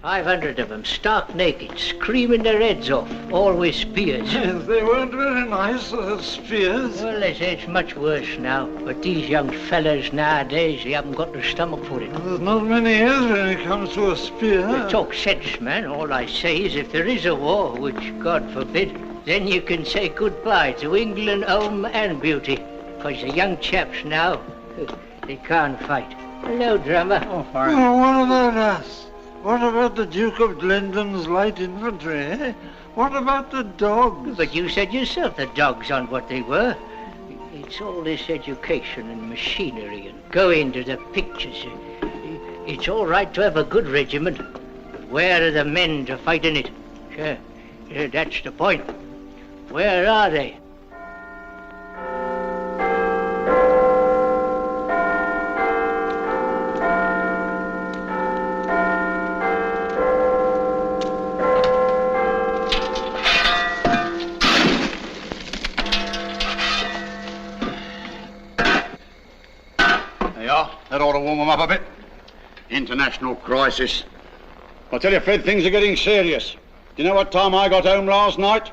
500 of them, stark naked, screaming their heads off, all with spears. Yes, they weren't very nice, spears. Well, they say it's much worse now, but these young fellas nowadays, they haven't got the stomach for it. There's not many years when it comes to a spear. Talk sense, man. All I say is if there is a war, which God forbid, then you can say goodbye to England, home and beauty. Because the young chaps now, they can't fight. Hello, drummer. Oh, fine. Well, what about us? What about the Duke of Glendon's light infantry, eh? What about the dogs? But you said yourself the dogs aren't what they were. It's all this education and machinery and going to the pictures. It's all right to have a good regiment, but where are the men to fight in it? Sure, that's the point. Where are they? That ought to warm them up a bit. International crisis. I tell you, Fred, things are getting serious. Do you know what time I got home last night?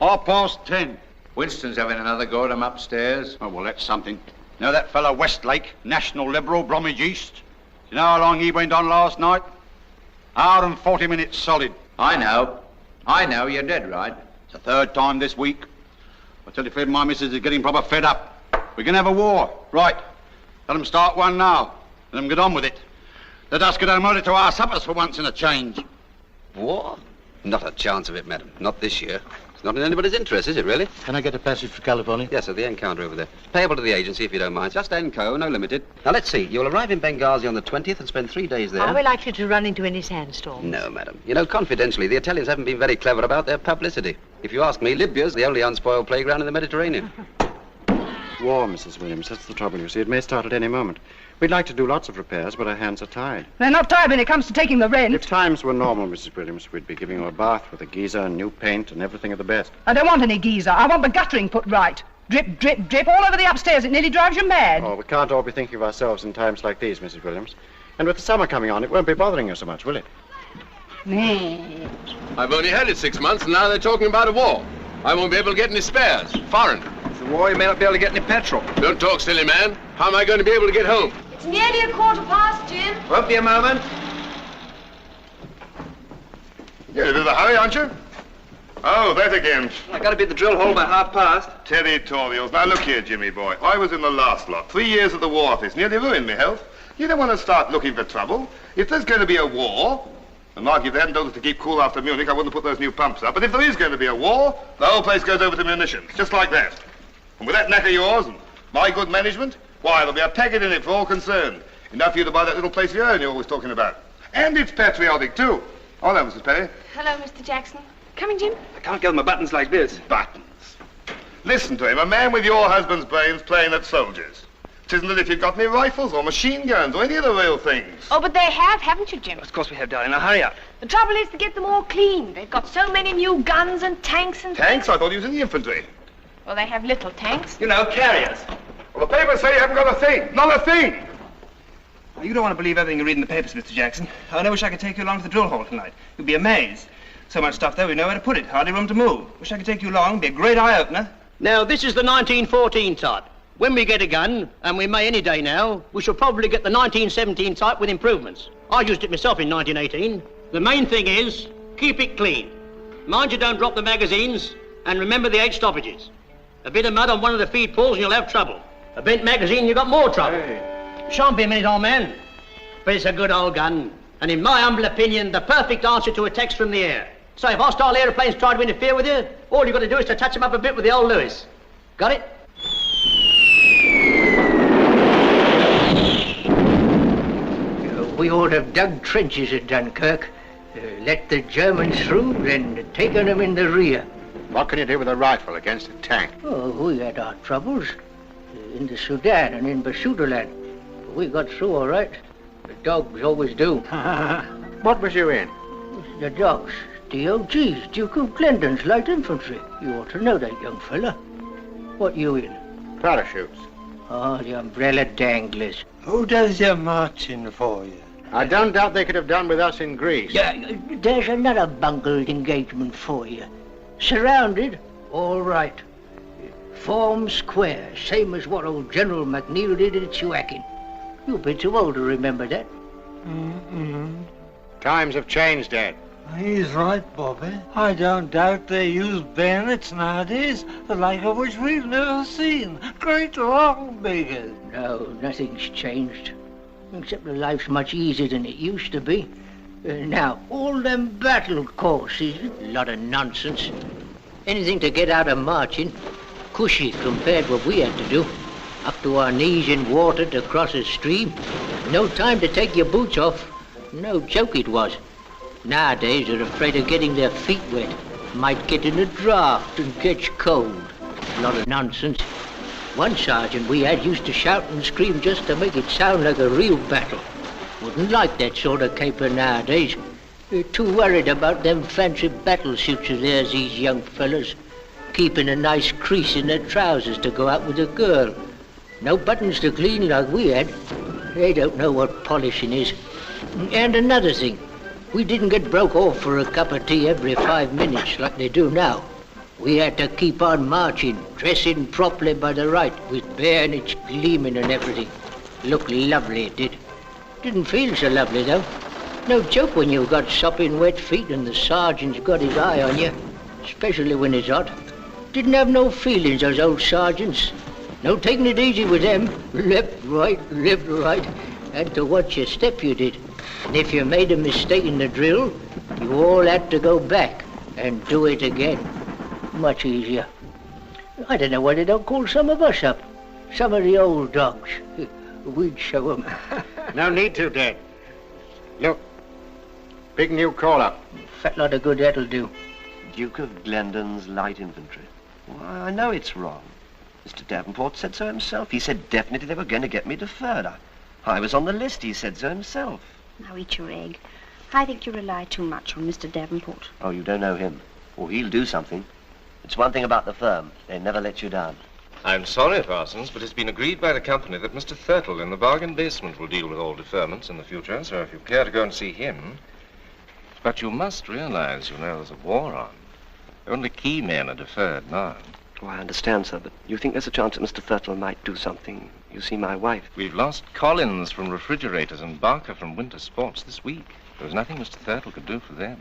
10:30. Winston's having another go at him upstairs. Oh, well, that's something. You know that fellow Westlake, National Liberal, Bromwich East? Do you know how long he went on last night? Hour and 40 minutes solid. I know, you're dead right. It's the third time this week. I tell you, Fred, my missus is getting proper fed up. We're going to have a war. Right. Let them start one now. Let them get on with it. Let us get home early to our suppers for once in a change. War? Not a chance of it, madam. Not this year. It's not in anybody's interest, is it, really? Can I get a passage for California? Yes, sir, the encounter over there. Payable to the agency, if you don't mind. Just Enco, no limited. Now, let's see. You'll arrive in Benghazi on the 20th and spend 3 days there. Are we likely to run into any sandstorms? No, madam. You know, confidentially, the Italians haven't been very clever about their publicity. If you ask me, Libya's the only unspoiled playground in the Mediterranean. War, Mrs. Williams. That's the trouble, you see. It may start at any moment. We'd like to do lots of repairs, but our hands are tied. They're not tied when it comes to taking the rent. If times were normal, Mrs. Williams, we'd be giving you a bath with a geyser and new paint and everything of the best. I don't want any geyser. I want the guttering put right. Drip, drip, drip all over the upstairs. It nearly drives you mad. Oh, we can't all be thinking of ourselves in times like these, Mrs. Williams. And with the summer coming on, it won't be bothering you so much, will it? I've only had it 6 months, and now they're talking about a war. I won't be able to get any spares. Foreign. It's a war, you may not be able to get any petrol. Don't talk, silly man. How am I going to be able to get home? It's nearly 15:15, Jim. Won't be a moment. You're in a bit of a hurry, aren't you? Oh, that again. I got to be at the drill hole by 15:30. Territorials. Now, look here, Jimmy boy. I was in the last lot. 3 years at the War Office. Nearly ruined me health. You don't want to start looking for trouble. If there's going to be a war, and Mark, if they hadn't told us to keep cool after Munich, I wouldn't have put those new pumps up. But if there is going to be a war, the whole place goes over to munitions. Just like that. And with that knack of yours and my good management, why, there'll be a packet in it for all concerned. Enough for you to buy that little place of your own you're always talking about. And it's patriotic, too. Oh, hello, Mrs. Perry. Hello, Mr. Jackson. Coming, Jim? I can't give them buttons like this. Buttons. Listen to him, a man with your husband's brains playing at soldiers. It isn't as if you've got any rifles or machine guns or any of the real things. Oh, but they have, haven't you, Jim? Of course we have, darling. Now, hurry up. The trouble is to get them all clean. They've got so many new guns and tanks and... Tanks? I thought he was in the infantry. Well, they have little tanks. You know, carriers. Well, the papers say you haven't got a thing. Not a thing. Well, you don't want to believe everything you read in the papers, Mr. Jackson. I wish I could take you along to the drill hole tonight. You'd be amazed. So much stuff there, we know where to put it. Hardly room to move. Wish I could take you along. Be a great eye-opener. Now, this is the 1914 type. When we get a gun, and we may any day now, we shall probably get the 1917 type with improvements. I used it myself in 1918. The main thing is, keep it clean. Mind you don't drop the magazines, and remember the 8 stoppages. A bit of mud on one of the feed pulls and you'll have trouble. A bent magazine, you've got more trouble. Hey. Shan't be a minute, old man. But it's a good old gun, and in my humble opinion, the perfect answer to attacks from the air. So if hostile aeroplanes try to interfere with you, all you've got to do is to touch them up a bit with the old Lewis. Got it? We ought to have dug trenches at Dunkirk, let the Germans through, then taken them in the rear. What can you do with a rifle against a tank? Oh, we had our troubles in the Sudan and in Basutoland. But we got through all right. The dogs always do. What was you in? The dogs. DOG's, Duke of Glendon's light infantry. You ought to know that, young fella. What you in? Parachutes. Oh, the umbrella danglers. Who does your marching for you? I don't doubt they could have done with us in Greece. Yeah, there's another bungled engagement for you. Surrounded, all right. Form square, same as what old General McNeil did at Suakin. You're a bit too old to remember that. Mm-hmm. Times have changed, Dad. He's right, Bobby. I don't doubt they use bayonets nowadays, the like of which we've never seen. Great long beggars. No, nothing's changed. Except that life's much easier than it used to be. Now, all them battle courses, a lot of nonsense. Anything to get out of marching, cushy compared with what we had to do. Up to our knees in water to cross a stream. No time to take your boots off. No joke it was. Nowadays they're afraid of getting their feet wet. Might get in a draft and catch cold. A lot of nonsense. One sergeant we had used to shout and scream just to make it sound like a real battle. Wouldn't like that sort of caper nowadays. They're too worried about them fancy battle suits of theirs, these young fellas. Keeping a nice crease in their trousers to go out with a girl. No buttons to clean like we had. They don't know what polishing is. And another thing, we didn't get broke off for a cup of tea every 5 minutes like they do now. We had to keep on marching, dressing properly by the right, with bayonets gleaming and everything. Looked lovely, it did. Didn't feel so lovely, though. No joke when you've got sopping wet feet and the sergeant's got his eye on you, especially when it's hot. Didn't have no feelings, those old sergeants. No taking it easy with them. Left, right. Had to watch your step, you did. And if you made a mistake in the drill, you all had to go back and do it again. Much easier. I don't know why they don't call some of us up. Some of the old dogs. We'd show them. No need to, Dad. Look, big new call-up. Fat lot of good that'll do. Duke of Glendon's light infantry. Why, I know it's wrong. Mr. Davenport said so himself. He said definitely they were going to get me deferred. I was on the list. He said so himself. Now eat your egg. I think you rely too much on Mr. Davenport. Oh, you don't know him. Well, he'll do something. It's one thing about the firm. They never let you down. I'm sorry, Parsons, but it's been agreed by the company that Mr. Thurtle in the bargain basement will deal with all deferments in the future, so if you care to go and see him... But you must realize, you know, there's a war on. Only key men are deferred now. Oh, I understand, sir, but you think there's a chance that Mr. Thurtle might do something? You see, my wife... We've lost Collins from refrigerators and Barker from winter sports this week. There was nothing Mr. Thurtle could do for them.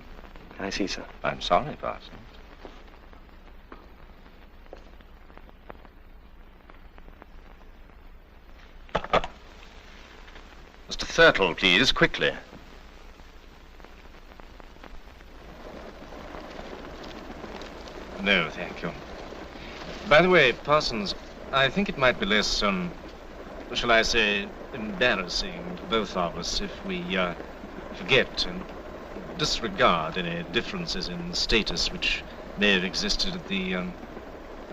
I see, sir. I'm sorry, Parsons. Mr. Thurtle, please, quickly. No, thank you. By the way, Parsons, I think it might be less, shall I say, embarrassing to both of us if we, forget and disregard any differences in status which may have existed at the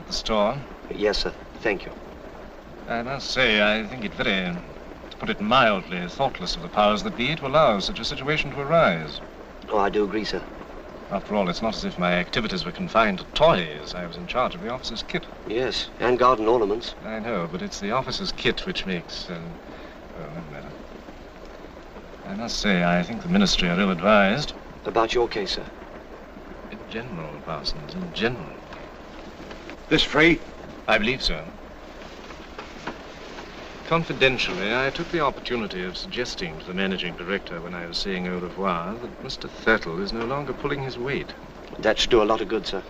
store. Yes, sir. Thank you. I must say, I think it very, to put it mildly, thoughtless of the powers that be to allow such a situation to arise. Oh, I do agree, sir. After all, it's not as if my activities were confined to toys. I was in charge of the officer's kit. Yes, and garden ornaments. I know, but it's the officer's kit which makes, well, no matter. I must say, I think the ministry are ill-advised. About your case, sir? In general, Parsons, in general. This free? I believe so. Confidentially, I took the opportunity of suggesting to the managing director when I was saying au revoir that Mr. Thurtle is no longer pulling his weight. That should do a lot of good, sir.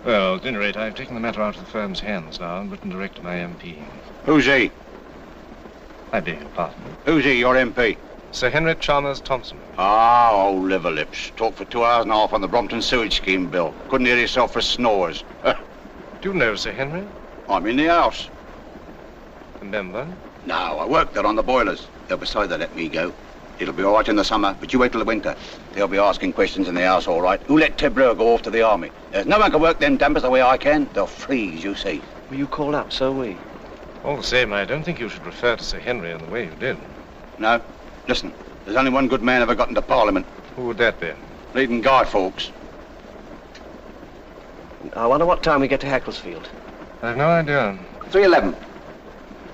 Well, at any rate, I've taken the matter out of the firm's hands now and written direct to my MP. Who's he? I beg your pardon. Who's he, your MP? Sir Henry Chalmers Thompson. Ah, old liver lips. Talked for 2 hours and a half on the Brompton sewage scheme bill. Couldn't hear yourself for snores. Do you know Sir Henry? I'm in the house. A member? No, I work there on the boilers. They'll decide to let me go. It'll be all right in the summer, but you wait till the winter. They'll be asking questions in the house, all right. Who let Attenborough go off to the army? There's no one can work them dampers the way I can. They'll freeze, you see. Well, you call up, so we. All the same, I don't think you should refer to Sir Henry in the way you did. No. Listen, there's only one good man ever got into Parliament. Who would that be? Bleeding Guy Fawkes. I wonder what time we get to Hackelsfield. I've no idea. 3:11.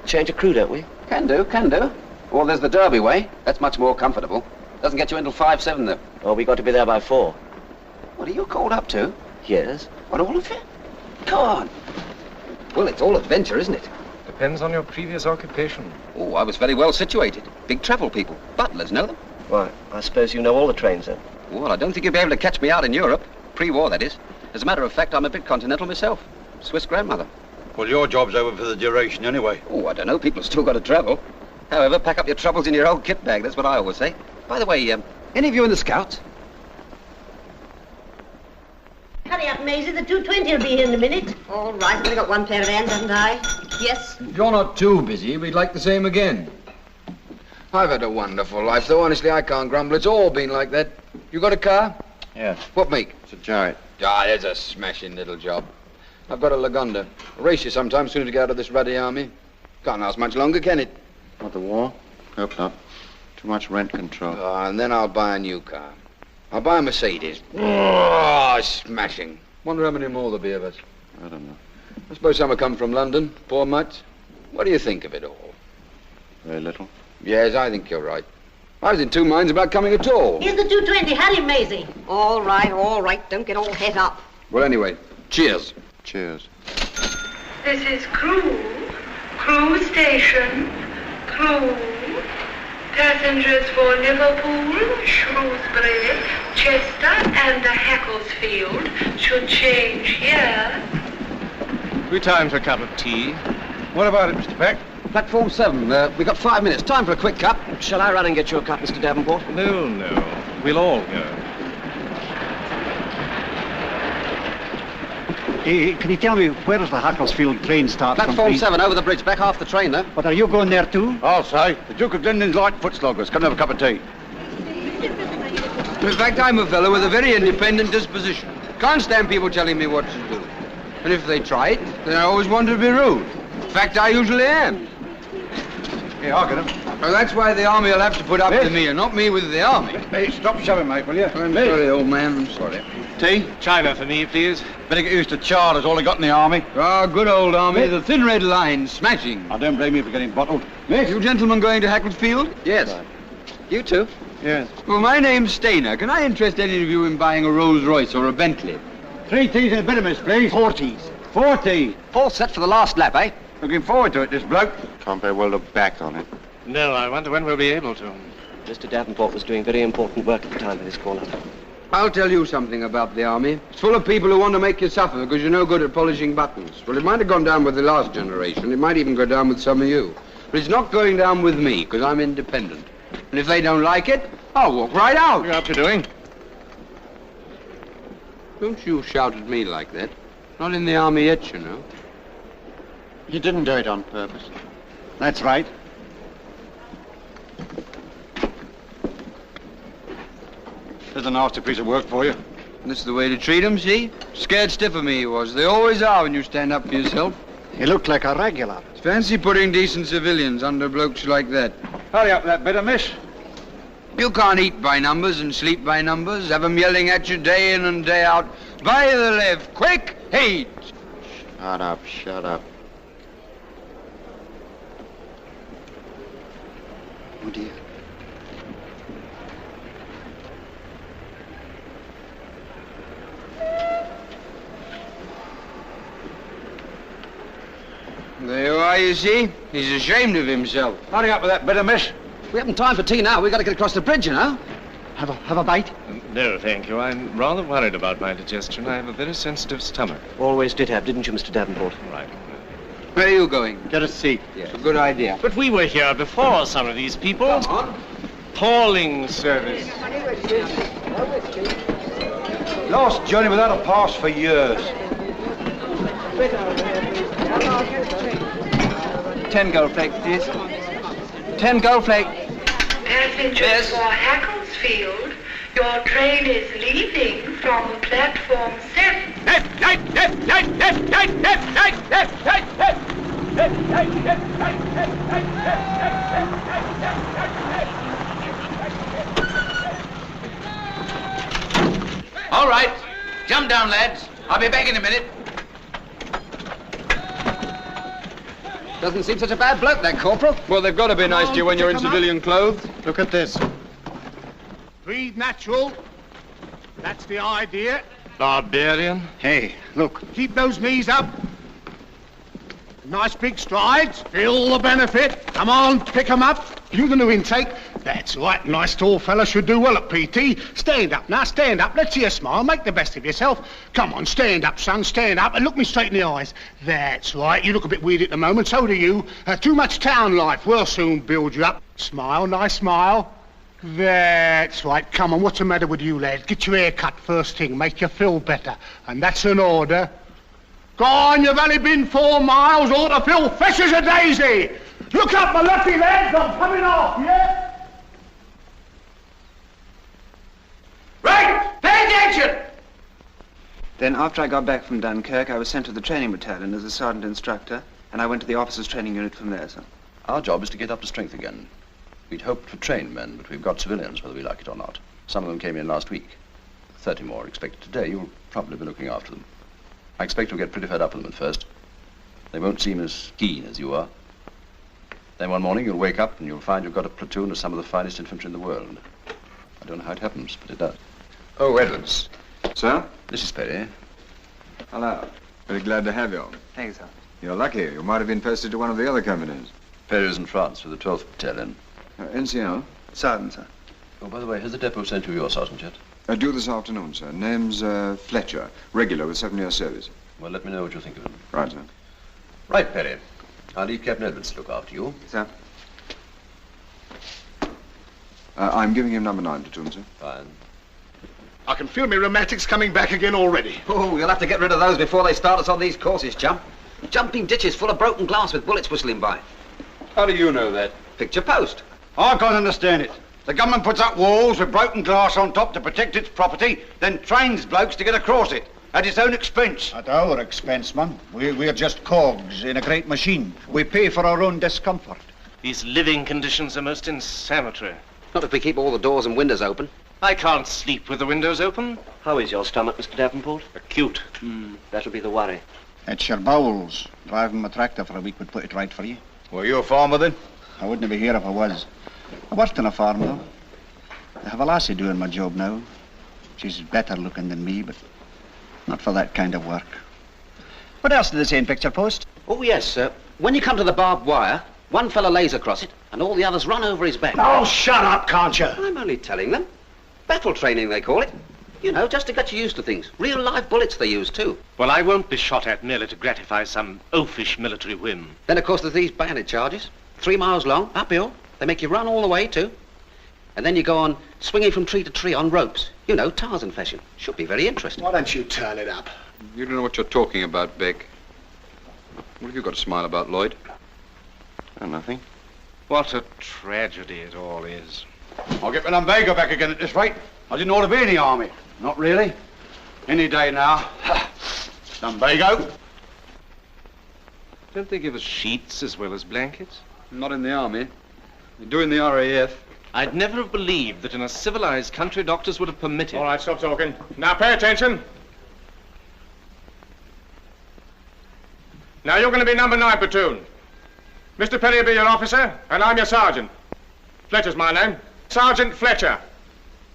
Change of crew, don't we? Can do. Well, there's the Derby way. That's much more comfortable. Doesn't get you until 5-7, though. Oh, we got to be there by 4. What are you called up to? Yes. What, all of it? Come on. Well, it's all adventure, isn't it? Depends on your previous occupation. Oh, I was very well situated. Big travel people. Butlers, know them? Why, I suppose you know all the trains, then? Well, I don't think you'll be able to catch me out in Europe. Pre-war, that is. As a matter of fact, I'm a bit continental myself. Swiss grandmother. Well, your job's over for the duration anyway. Oh, I don't know. People have still got to travel. However, pack up your troubles in your old kit bag. That's what I always say. By the way, any of you in the Scouts? Hurry up, Maisie. The 220 will be here in a minute. All right. I've only got one pair of hands, haven't I? Yes. If you're not too busy, we'd like the same again. I've had a wonderful life, though. Honestly, I can't grumble. It's all been like that. You got a car? Yes. What make? It's a Giant. Ah, there's a smashing little job. I've got a Lagonda. I'll race you sometime soon as we get out of this ruddy army. Can't last much longer, can it? What, the war? Hope not. Too much rent control. And then I'll buy a new car. I'll buy a Mercedes. Oh, smashing. Wonder how many more there'll be of us. I don't know. I suppose some have come from London. Poor much. What do you think of it all? Very little. Yes, I think you're right. I was in two minds about coming at all. Here's the 220. Hurry, Maisie. All right, all right. Don't get all het up. Well, anyway, cheers. Cheers. This is Crewe. Crewe Station. Crewe. Passengers for Liverpool, Shrewsbury, Chester, and Hackelsfield should change here. We time for a cup of tea. What about it, Mr. Peck? Platform 7. We've got 5 minutes. Time for a quick cup. Shall I run and get you a cup, Mr. Davenport? No, no. We'll all go. Can you tell me, where does the Hackelsfield train start from? Platform 7, over the bridge, back half the train, though. But are you going there too? I'll say. The Duke of Glenden's light foot sloggers. Come and have a cup of tea. In fact, I'm a fellow with a very independent disposition. Can't stand people telling me what to do. And if they try it, then I always want to be rude. In fact, I usually am. Yeah, I'll get him. Well, that's why the army will have to put up with me, and not me with the army. Hey, stop shoving, mate, will you? I'm sorry, old man, I'm sorry. Tea? China for me, please. Better get used to charters, all they got in the army. Ah, good old army, the thin red line, smashing. I don't blame you for getting bottled. Miss, you gentlemen going to Hackelsfield? Yes. You too? Yes. Well, my name's Stainer. Can I interest any of you in buying a Rolls-Royce or a Bentley? 3 teas and a bit of miss, please. 4 teas. 4 teas. All set for the last lap, eh? Looking forward to it, this bloke. Can't very well look back on it. No, I wonder when we'll be able to. Mr. Davenport was doing very important work at the time of this call-up. I'll tell you something about the army. It's full of people who want to make you suffer because you're no good at polishing buttons. Well, it might have gone down with the last generation. It might even go down with some of you. But it's not going down with me because I'm independent. And if they don't like it, I'll walk right out. What are you up to doing? Don't you shout at me like that. Not in the army yet, you know. You didn't do it on purpose. That's right. There's a nasty piece of work for you. This is the way to treat 'em, see? Scared stiff of me he was. They always are when you stand up for yourself. You look like a regular. It's fancy putting decent civilians under blokes like that. Hurry up that bit of miss. You can't eat by numbers and sleep by numbers. Have 'em yelling at you day in and day out. By the left, quick, hate. Shut up, shut up. Oh, dear. There you are, you see. He's ashamed of himself. Hurry up with that bit of miss. We haven't time for tea now. We've got to get across the bridge, you know. Have a bite? No, thank you. I'm rather worried about my digestion. I have a very sensitive stomach. Always did have, didn't you, Mr. Davenport? Right. Where are you going? Get a seat. Yes. It's a good idea. But we were here before some of these people. Come on. Appalling service. Last journey without a pass for years. 10 gold flake, please. 10 gold flake. Passengers for Hackelsfield, your train is leaving from platform 7. All right. Jump down, lads. I'll be back in a minute. Doesn't seem such a bad bloke, that corporal. Well, they've got to be nice to you when you're in civilian clothes. Look at this. Breathe natural. That's the idea. Barbarian. Hey, look. Keep those knees up. Nice big strides. Feel the benefit. Come on, pick 'em up. You the new intake. That's right. Nice tall fella should do well at PT. Stand up now, stand up. Let's see you smile. Make the best of yourself. Come on, stand up, son, stand up, and look me straight in the eyes. That's right. You look a bit weird at the moment, so do you. Too much town life. We'll soon build you up. Smile, nice smile. That's right. Come on, what's the matter with you, lad? Get your hair cut first thing. Make you feel better. And that's an order. Go on, you've only been 4 miles. Ought to feel fresh as a daisy. Look up, my lucky lads. I'm coming off, yeah? Right! Pay attention! Then after I got back from Dunkirk, I was sent to the training battalion as a sergeant instructor, and I went to the officers' training unit from there, sir. Our job is to get up to strength again. We'd hoped for trained men, but we've got civilians, whether we like it or not. Some of them came in last week. 30 more are expected today. You'll probably be looking after them. I expect you'll get pretty fed up with them at first. They won't seem as keen as you are. Then one morning you'll wake up and you'll find you've got a platoon of some of the finest infantry in the world. I don't know how it happens, but it does. Oh, Edwards. Sir? This is Perry. Hello. Very glad to have you. Thank you, sir. You're lucky. You might have been posted to one of the other companies. Perry's in France with the 12th Battalion. NCO? Sergeant, sir. Oh, by the way, has the depot sent you your sergeant yet? Due this afternoon, sir. Name's Fletcher. Regular with 7 years service. Well, let me know what you think of him. Right, sir. Right, Perry. I'll leave Captain Edwards to look after you. Sir. I'm giving him number 9 platoon, sir. Fine. I can feel my rheumatics coming back again already. Oh, you'll have to get rid of those before they start us on these courses, chum. Jumping ditches full of broken glass with bullets whistling by. How do you know that? Picture post. I can't understand it. The government puts up walls with broken glass on top to protect its property, then trains blokes to get across it at its own expense. At our expense, man. We're just cogs in a great machine. We pay for our own discomfort. These living conditions are most insanitary. Not if we keep all the doors and windows open. I can't sleep with the windows open. How is your stomach, Mr. Davenport? Acute. That'll be the worry. It's your bowels. Driving a tractor for a week would put it right for you. Were you a farmer then? I wouldn't be here if I was. I worked on a farm, though. I have a lassie doing my job now. She's better looking than me, but not for that kind of work. What else did they say in picture post? Oh, yes, sir. When you come to the barbed wire, one fella lays across it, and all the others run over his back. Oh, shut up, can't you? I'm only telling them. Battle training, they call it. You know, just to get you used to things. Real live bullets they use, too. Well, I won't be shot at merely to gratify some oafish military whim. Then, of course, there's these bayonet charges. 3 miles long, uphill. They make you run all the way, too. And then you go on swinging from tree to tree on ropes. You know, Tarzan fashion. Should be very interesting. Why don't you turn it up? You don't know what you're talking about, Beck. What have you got to smile about, Lloyd? Oh, nothing. What a tragedy it all is. I'll get my lumbago back again at this rate. I didn't ought to be in the army. Not really. Any day now. Lumbago. Don't they give us sheets as well as blankets? Not in the army. They do in the RAF. I'd never have believed that in a civilized country doctors would have permitted. All right, stop talking. Now pay attention. Now you're going to be number 9 platoon. Mr. Perry will be your officer, and I'm your sergeant. Fletcher's my name. Sergeant Fletcher.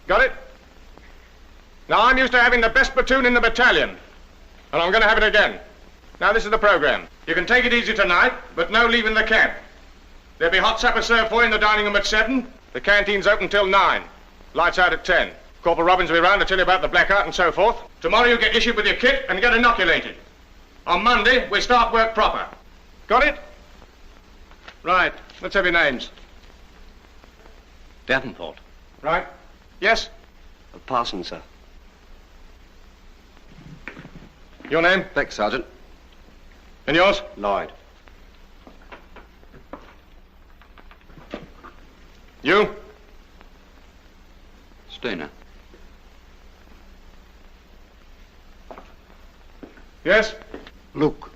Got it? Now, I'm used to having the best platoon in the battalion, and I'm going to have it again. Now, this is the program. You can take it easy tonight, but no leaving the camp. There'll be hot supper served for you in the dining room at 7. The canteen's open till 9. Lights out at 10. Corporal Robbins will be round to tell you about the blackout and so forth. Tomorrow you get issued with your kit and get inoculated. On Monday, we start work proper. Got it? Right. Let's have your names. Davenport. Right. Yes? Parson, sir. Your name? Beck, Sergeant. And yours? Lloyd. You? Stainer. Yes? Luke.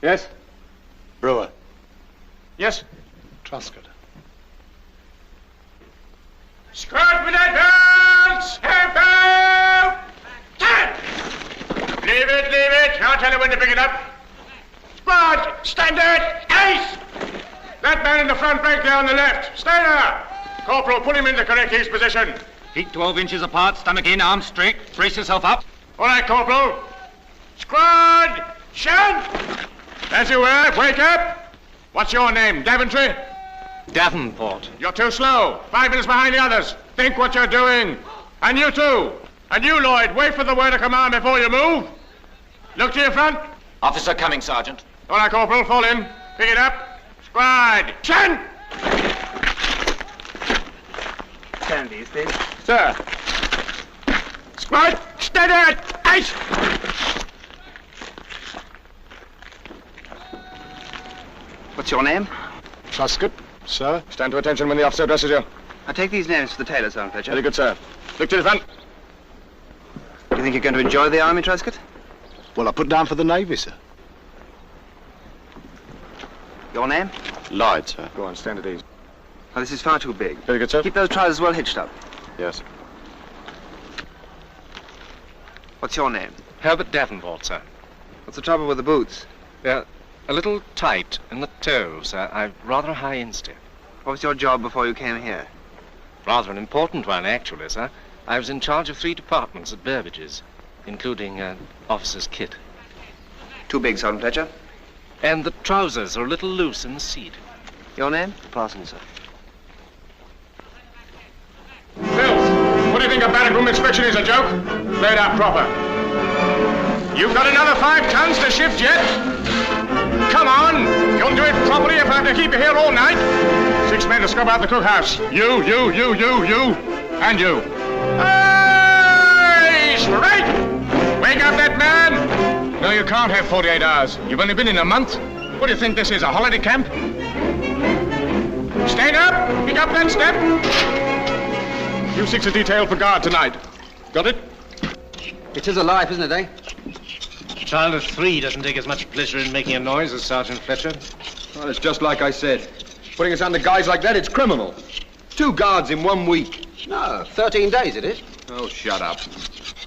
Yes? Brewer. Yes? Truscott. Squad with advance! Half out! 10! Leave it, leave it. I'll tell you when to pick it up. Squad, standard! the front rank there on the left. Stay there. Corporal, put him in the correct east position. Feet 12 inches apart, stomach in, arms straight. Brace yourself up. All right, Corporal. Squad, shunt. As you were, wake up. What's your name, Daventry? Davenport. You're too slow. 5 minutes behind the others. Think what you're doing. And you too. And you, Lloyd, wait for the word of command before you move. Look to your front. Officer coming, Sergeant. All right, Corporal, fall in. Pick it up. Squad, shunt. Stand these things. Sir. Squad, steady. Ice. What's your name? Truscott, sir. Stand to attention when the officer addresses you. I'll take these names to the tailor, Sergeant Fletcher. Very good, sir. Look to the front. Do you think you're going to enjoy the army, Truscott? Well, I put down for the Navy, sir. Your name? Lloyd, sir. Go on, stand at ease. Oh, this is far too big. Very good, sir. Keep those trousers well hitched up. Yes. What's your name? Herbert Davenport, sir. What's the trouble with the boots? They're a little tight in the toe, sir. I've rather a high instep. What was your job before you came here? Rather an important one, actually, sir. I was in charge of 3 departments at Burbage's, including officer's kit. Too big, Sergeant Fletcher. And the trousers are a little loose in the seat. Your name? Parsons, sir. Bill, what do you think a barrack room inspection is, a joke? Laid out proper. You've got another 5 tons to shift yet? Come on! You'll do it properly if I have to keep you here all night. 6 men to scrub out the cookhouse. You, and you. Hey, straight! Wake up that man! No, you can't have 48 hours. You've only been in a month. What do you think this is, a holiday camp? Stand up! Pick up that step! You 6 are detailed for guard tonight. Got it? It is a life, isn't it, eh? A child of 3 doesn't take as much pleasure in making a noise as Sergeant Fletcher. Well, it's just like I said. Putting us under guys like that, it's criminal. 2 guards in 1 week. No, 13 days it is. Oh, shut up.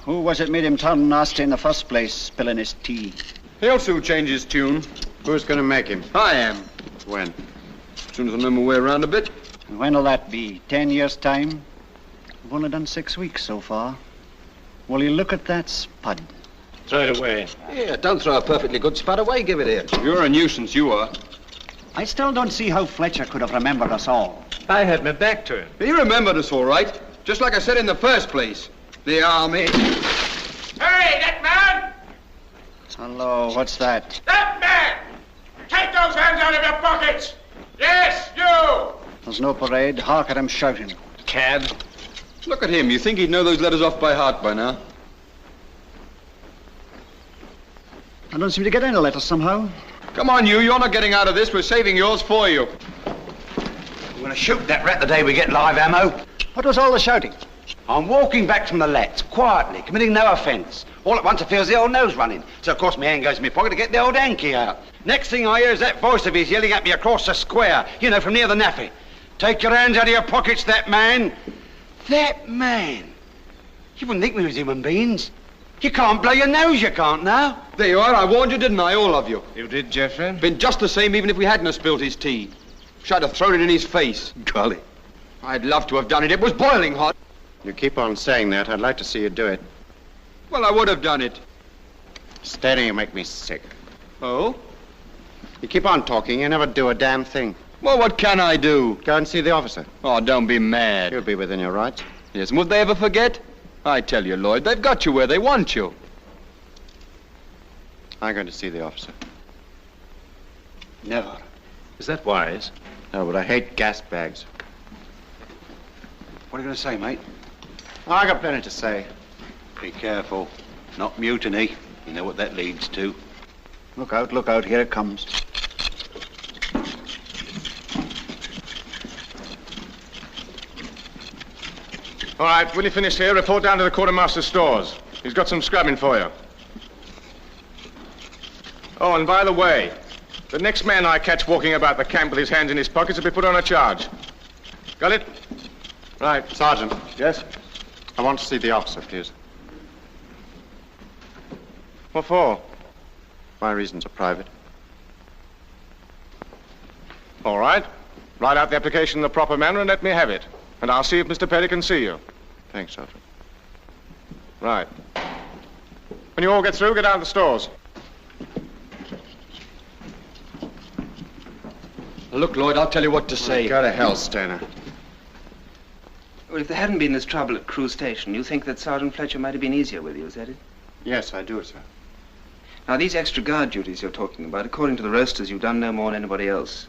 Who was it made him turn nasty in the first place, spilling his tea? He'll soon change his tune. Who's going to make him? I am. When? As soon as I know my way around a bit. When'll that be? 10 years' time? We've only done 6 weeks so far. Will you look at that spud? Throw it away. Yeah, don't throw a perfectly good spud away. Give it here. You're a nuisance, you are. I still don't see how Fletcher could have remembered us all. I had my back to him. He remembered us all right. Just like I said in the first place. The army. Hey, that man! Hello, what's that? That man! Take those hands out of your pockets! Yes, you! There's no parade. Hark at him shouting. Cad. Look at him. You think he'd know those letters off by heart by now? I don't seem to get any letters somehow. Come on, you're not getting out of this. We're saving yours for you. We're going to shoot that rat the day we get live ammo. What was all the shouting? I'm walking back from the lats, quietly, committing no offence. All at once I feels the old nose running. So, of course, my hand goes in my pocket to get the old hanky out. Next thing I hear is that voice of his yelling at me across the square, you know, from near the naffy. Take your hands out of your pockets, that man. That man. You wouldn't think we was human beings. You can't blow your nose, you can't now. There you are. I warned you, didn't I, all of you? You did, Geoffrey? Been just the same even if we hadn't have spilled his tea. Should have thrown it in his face. Golly. I'd love to have done it. It was boiling hot. You keep on saying that. I'd like to see you do it. Well, I would have done it. Steady, you make me sick. Oh? You keep on talking, you never do a damn thing. Well, what can I do? Go and see the officer. Oh, don't be mad. You'll be within your rights. Yes, and would they ever forget? I tell you, Lloyd, they've got you where they want you. I'm going to see the officer. Never. Is that wise? No, but I hate gas bags. What are you going to say, mate? Oh, I got plenty to say. Be careful. Not mutiny. You know what that leads to. Look out, here it comes. All right, when you finish here, report down to the quartermaster's stores. He's got some scrubbing for you. Oh, and by the way, the next man I catch walking about the camp with his hands in his pockets will be put on a charge. Got it? Right. Sergeant. Yes? I want to see the officer, please. What for? My reasons are private. All right. Write out the application in the proper manner and let me have it. And I'll see if Mr. Perry can see you. Thanks, Sergeant. Right. When you all get through, get down to the stores. Look, Lloyd, I'll tell you what to say. Go to hell, Stainer. Well, if there hadn't been this trouble at Crewe Station, you think that Sergeant Fletcher might have been easier with you, is that it? Yes, I do, sir. Now, these extra guard duties you're talking about, according to the rosters, you've done no more than anybody else.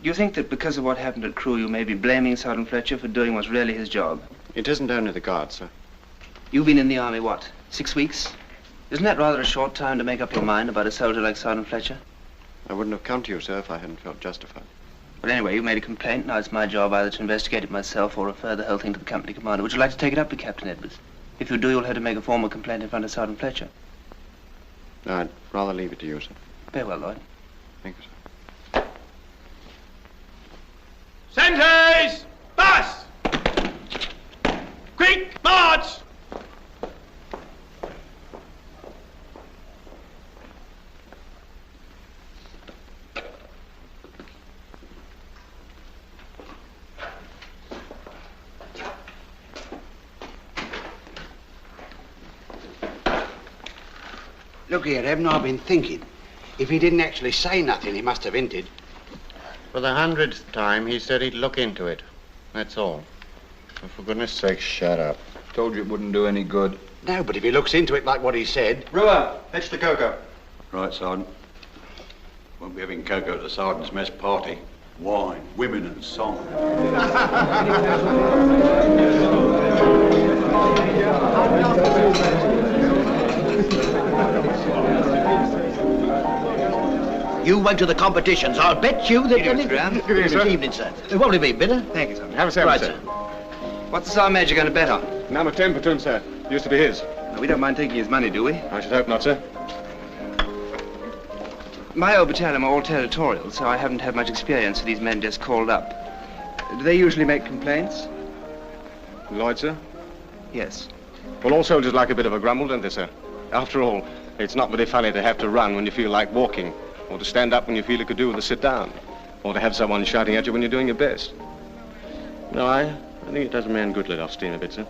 Do you think that because of what happened at Crewe, you may be blaming Sergeant Fletcher for doing what's really his job? It isn't only the guards, sir. You've been in the army, what, 6 weeks? Isn't that rather a short time to make up your mind about a soldier like Sergeant Fletcher? I wouldn't have come to you, sir, if I hadn't felt justified. Well, anyway, you made a complaint. Now it's my job either to investigate it myself or refer the whole thing to the company commander. Would you like to take it up with Captain Edwards? If you do, you'll have to make a formal complaint in front of Sergeant Fletcher. No, I'd rather leave it to you, sir. Very well, Lloyd. Thank you, sir. Sentries! Bus! Quick, march! Look here, Evan, I've been thinking. If he didn't actually say nothing, he must have hinted. For the 100th time, he said he'd look into it. That's all. So for goodness sake, shut up. Told you it wouldn't do any good. No, but if he looks into it like what he said... Brewer, fetch the cocoa. Right, Sergeant. Won't be having cocoa at the Sergeant's mess party. Wine, women and song. You went to the competitions. I'll bet you that... Good evening, sir. What will it be, bitter? Thank you, sir. Have a seven, Right, sir. sir. What's the Sergeant Major going to bet on? Number 10 platoon, sir. Used to be his. We don't mind taking his money, do we? I should hope not, sir. My old battalion are all territorial, so I haven't had much experience with these men just called up. Do they usually make complaints? Lloyd, sir? Yes. Well, all soldiers like a bit of a grumble, don't they, sir? After all, it's not very funny to have to run when you feel like walking, or to stand up when you feel you could do with a sit down, or to have someone shouting at you when you're doing your best. No, I think it does a man good let off steam a bit, sir.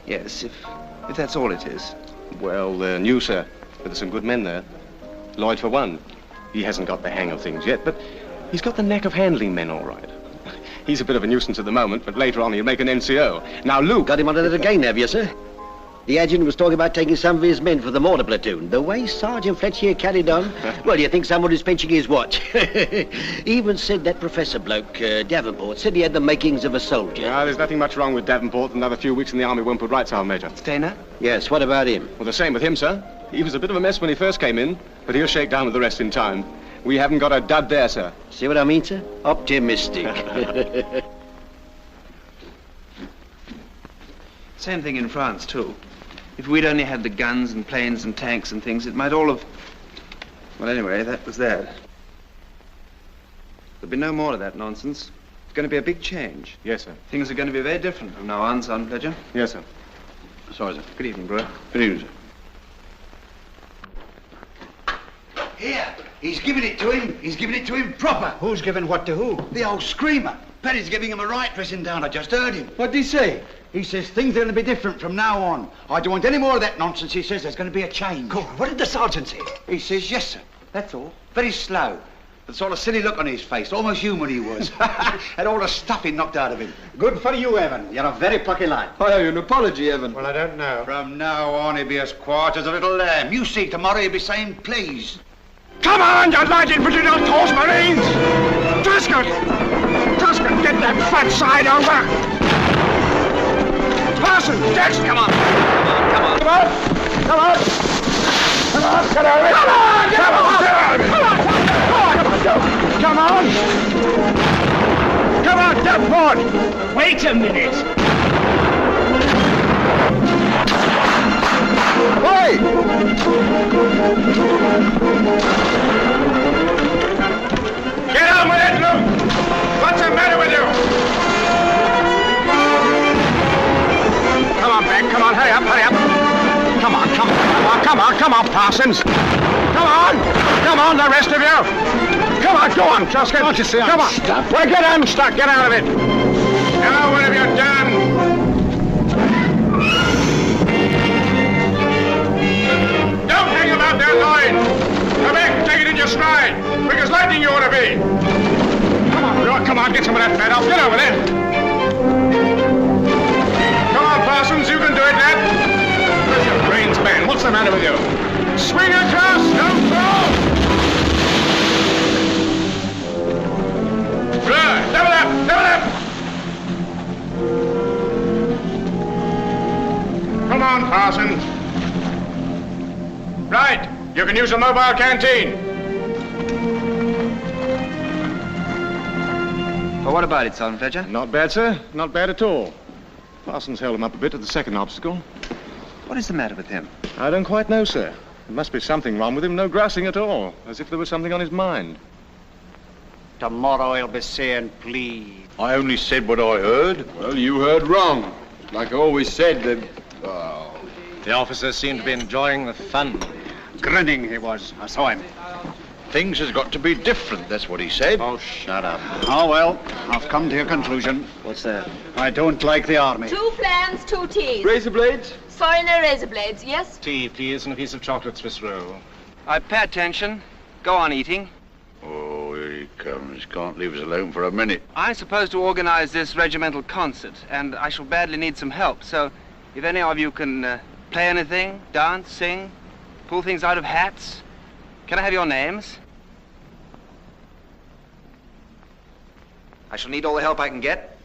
Yes, if that's all it is. Well, they're new, sir, but there's some good men there. Lloyd, for one. He hasn't got the hang of things yet, but he's got the knack of handling men all right. He's a bit of a nuisance at the moment, but later on he'll make an NCO. Now, Luke... Got him on it again, have you, sir? The adjutant was talking about taking some of his men for the mortar platoon. The way Sergeant Fletcher carried on, well, you think somebody's pinching his watch. He even said that professor bloke, Davenport, said he had the makings of a soldier. Ah, there's nothing much wrong with Davenport. Another few weeks in the army won't put right, Sergeant Major. Stainer? Yes, what about him? Well, the same with him, sir. He was a bit of a mess when he first came in, but he'll shake down with the rest in time. We haven't got a dud there, sir. See what I mean, sir? Optimistic. Same thing in France, too. If we'd only had the guns and planes and tanks and things, it might all have... Well, anyway, that was that. There'll be no more of that nonsense. It's going to be a big change. Yes, sir. Things are going to be very different from now on, Sergeant Fletcher. Yes, sir. Sorry, sir. Good evening, Brewer. Good evening, sir. Here, he's giving it to him. He's giving it to him proper. Who's giving what to who? The old screamer. Perry's giving him a right dressing down. I just heard him. What did he say? He says things are going to be different from now on. I don't want any more of that nonsense. He says there's going to be a change. Go on. What did the sergeant say? He says, yes, sir. That's all. Very slow. The sort of silly look on his face. Almost human he was. Had all the stuffing knocked out of him. Good for you, Evan. You're a very plucky lad. I owe you an apology, Evan. Well, I don't know. From now on, he'll be as quiet as a little lamb. You see, tomorrow he'll be saying please. Come on, you light infantry don't horse marines! Truscott! Truscott, get that fat side over! Parson, Jackson, come on! Come on, come on! Come on! Come on! Come on! Come on! Come on! Come on, Davenport! Wait a minute! Oi! Get on with it, Luke! What's the matter with you? Come on, Ben, come on, hurry up, hurry up. Come on, come on, come on, come on, come on, Parsons. Come on, the rest of you. Come on, Go on, just get... Come on. Well, get unstuck. Get out of it. Now, what have you done? Don't hang about that line. Come back, take it in your stride. Quick as lightning you ought to be. Come on, get some of that fat off. Get over there. Come on, Parsons, you can do it, lad. Where's your brains, man? What's the matter with you? Swing across, don't throw. Good. Double up, double up. Come on, Parsons. Right, you can use a mobile canteen. Well, what about it, Sergeant Fletcher? Not bad, sir. Not bad at all. Parsons held him up a bit at the second obstacle. What is the matter with him? I don't quite know, sir. There must be something wrong with him. No grassing at all. As if there was something on his mind. Tomorrow he'll be saying, please. I only said what I heard. Well, you heard wrong. Like I always said, that... Oh. The officers seem to be enjoying the fun. Grinning he was. I saw him. Things has got to be different, that's what he said. Oh, shut up. Oh, well, I've come to your conclusion. What's that? I don't like the army. 2 flans, 2 teas. Razor blades? Sorry, no razor blades, yes? Tea, please, and a piece of chocolate Swiss roll. I pay attention. Go on eating. Oh, here he comes. Can't leave us alone for a minute. I'm supposed to organize this regimental concert, and I shall badly need some help. So, if any of you can play anything, dance, sing, pull things out of hats, can I have your names? I shall need all the help I can get.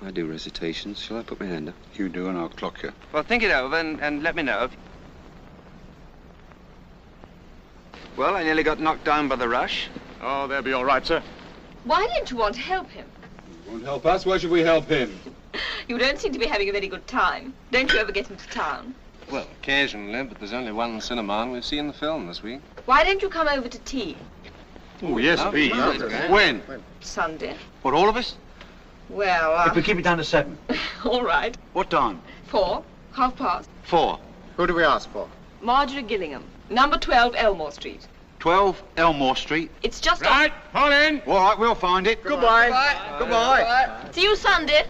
I do recitations. Shall I put my hand up? You do, and I'll clock you. Well, think it over and let me know. Well, I nearly got knocked down by the rush. Oh, they'll be all right, sir. Why didn't you want to help him? You won't help us. Why should we help him? You don't seem to be having a very good time. Don't you ever get into town? Well, occasionally, but there's only one cinema and we've seen the film this week. Why don't you come over to tea? Oh, yes, me. When? Sunday. What, all of us? Well, If we keep it down to 7. all right. What time? 4, 4:30. 4. Who do we ask for? Marjorie Gillingham, number 12 Elmore Street. 12 Elmore Street. It's just Right, pull in. All right, we'll find it. Goodbye. Goodbye. See you Sunday.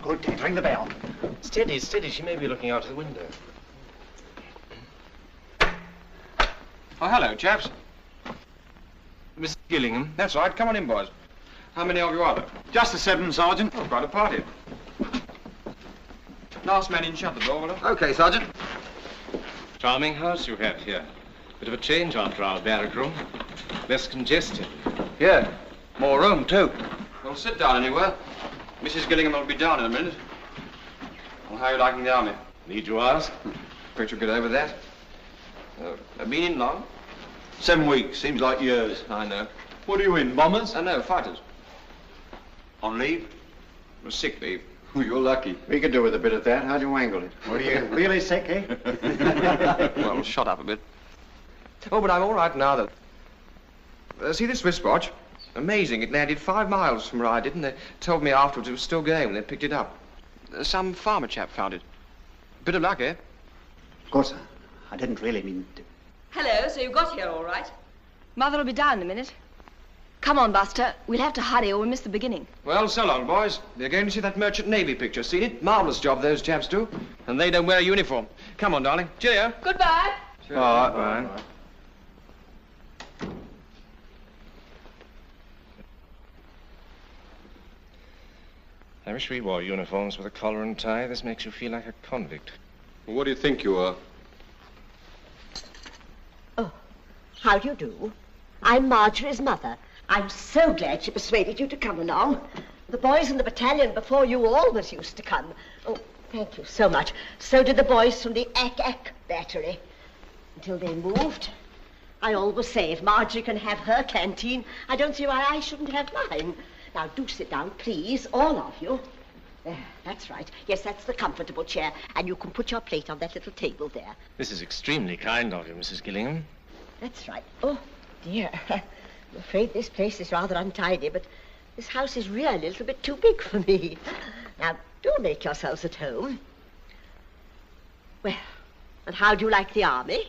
Good, Ted. Ring the bell. Steady, steady. She may be looking out of the window. Oh, hello, chaps. Miss Gillingham? That's right. Come on in, boys. How many of you are there? Just the 7, Sergeant. Oh, quite a party. Last man in, shut the door, will you? OK, Sergeant. Charming house you have here. Bit of a change after our barrack room. Less congested. Yeah. More room, too. Well, sit down anywhere. Mrs. Gillingham will be down in a minute. Well, how are you liking the army? Need you ask? Afraid you'll get over that. Been in long? 7 weeks. Seems like years. I know. What are you in, bombers? No, fighters. On leave? Sick leave. Oh, you're lucky. We could do with a bit of that. How'd you wangle it? What are you, really sick, eh? Well, shut up a bit. Oh, but I'm all right now, though. See this wristwatch? Amazing. It landed 5 miles from where I did, and they told me afterwards it was still going when they picked it up. Some farmer chap found it. Bit of luck, eh? Of course, I didn't really mean to. Hello, so you got here all right. Mother will be down in a minute. Come on, Buster. We'll have to hurry or we'll miss the beginning. Well, so long, boys. They're going to see that Merchant Navy picture. Seen it? Marvellous job those chaps do. And they don't wear a uniform. Come on, darling. Cheerio. Goodbye. All right, bye. I wish we wore uniforms with a collar and tie. This makes you feel like a convict. Well, what do you think you are? Oh, how do you do? I'm Marjorie's mother. I'm so glad she persuaded you to come along. The boys in the battalion before you always used to come. Oh, thank you so much. So did the boys from the Ek battery. Until they moved. I always say if Marjorie can have her canteen, I don't see why I shouldn't have mine. Now, do sit down, please, all of you. There, that's right. Yes, that's the comfortable chair. And you can put your plate on that little table there. This is extremely kind of you, Mrs. Gillingham. That's right. Oh, dear. I'm afraid this place is rather untidy, but this house is really a little bit too big for me. Now, do make yourselves at home. Well, and how do you like the army?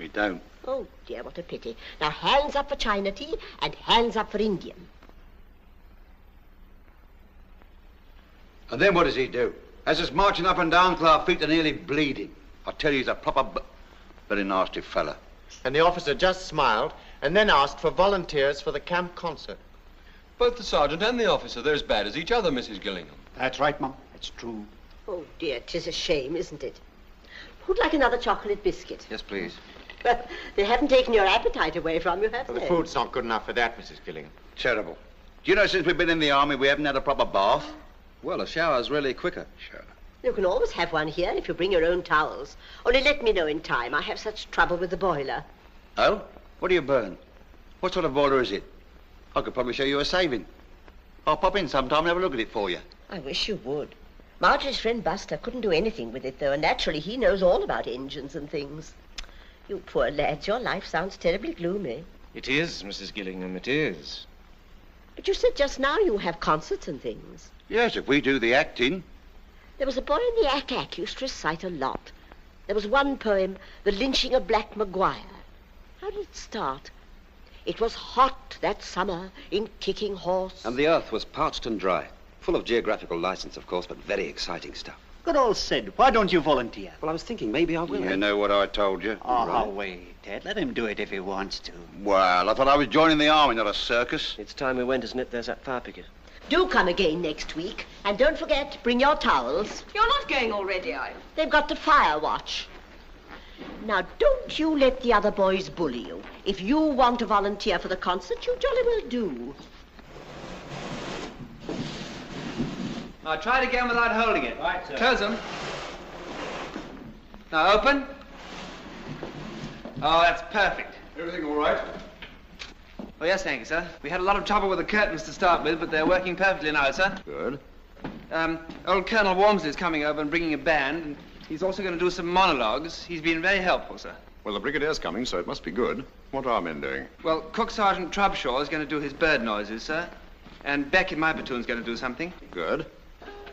We don't. Oh, dear, what a pity. Now, hands up for China tea and hands up for Indian. And then what does he do? Has us marching up and down till our feet are nearly bleeding. I tell you, he's a proper very nasty fella. And the officer just smiled and then asked for volunteers for the camp concert. Both the sergeant and the officer, they're as bad as each other, Mrs. Gillingham. That's right, Mum. It's true. Oh, dear, 'tis a shame, isn't it? Who'd like another chocolate biscuit? Yes, please. Well, they haven't taken your appetite away from you, have Well, they? the food's not good enough for that, Mrs. Gillingham. Terrible. Do you know, since we've been in the army, we haven't had a proper bath? Well, a shower's really quicker. Sure. You can always have one here if you bring your own towels. Only let me know in time. I have such trouble with the boiler. Oh? What do you burn? What sort of boiler is it? I could probably show you a saving. I'll pop in sometime and have a look at it for you. I wish you would. Marjorie's friend Buster couldn't do anything with it, though, and naturally he knows all about engines and things. You poor lads, your life sounds terribly gloomy. It is, Mrs. Gillingham, it is. But you said just now you have concerts and things. Yes, if we do the acting. There was a boy in the Ack used to recite a lot. There was one poem, The Lynching of Black Maguire. How did it start? It was hot that summer in Kicking Horse. And the earth was parched and dry. Full of geographical license, of course, but very exciting stuff. Good old Sid, why don't you volunteer? Well, I was thinking maybe I will. You know what I told you. Oh, wait, Ted. Let him do it if he wants to. Well, I thought I was joining the army, not a circus. It's time we went, isn't it? There's that fire picket. Do come again next week. And don't forget, bring your towels. You're not going already, are you? They've got to fire watch. Now, don't you let the other boys bully you. If you want to volunteer for the concert, you jolly well do. Now, try it again without holding it. Right, sir. Close them. Now, open. Oh, that's perfect. Everything all right? Oh, yes, thank you, sir. We had a lot of trouble with the curtains to start with, but they're working perfectly now, sir. Good. Old Colonel Walmsley's coming over and bringing a band, and he's also going to do some monologues. He's been very helpful, sir. Well, the brigadier's coming, so it must be good. What are our men doing? Well, Cook Sergeant Trubshaw is going to do his bird noises, sir. And Beck in my platoon's going to do something. Good.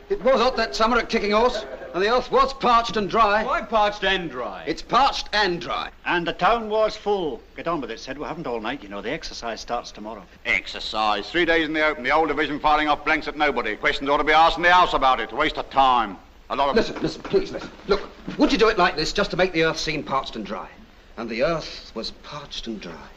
It was hot that summer at Kicking Horse, and the earth was parched and dry. Why parched and dry? It's parched and dry. And the town was full. Get on with it, Sid. We haven't all night, you know. The exercise starts tomorrow. Exercise. 3 days in the open. The whole division firing off blanks at nobody. Questions ought to be asked in the house about it. A waste of time. A lot of... Listen, please, listen. Look, would you do it like this just to make the earth seem parched and dry? And the earth was parched and dry.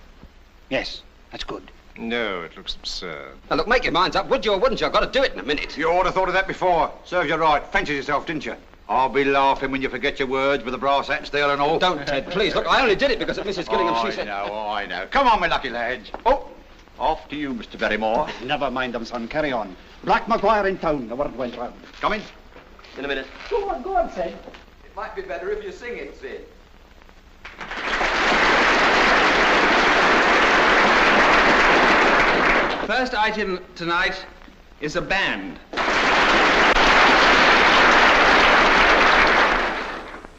Yes, that's good. No, it looks absurd. Now, look, make your minds up, would you or wouldn't you? I've got to do it in a minute. You ought to have thought of that before. Serves you right. Fancies yourself, didn't you? I'll be laughing when you forget your words with the brass hat and steel and all. Don't, Ted, please. Look, I only did it because of Mrs. Gillingham. She said... I know. Come on, my lucky lads. Oh, off to you, Mr. Barrymore. Never mind them, son. Carry on. Black Maguire in town. The word went round. Come in. In a minute. Go on, Sid. It might be better if you sing it, Sid. First item tonight is a band.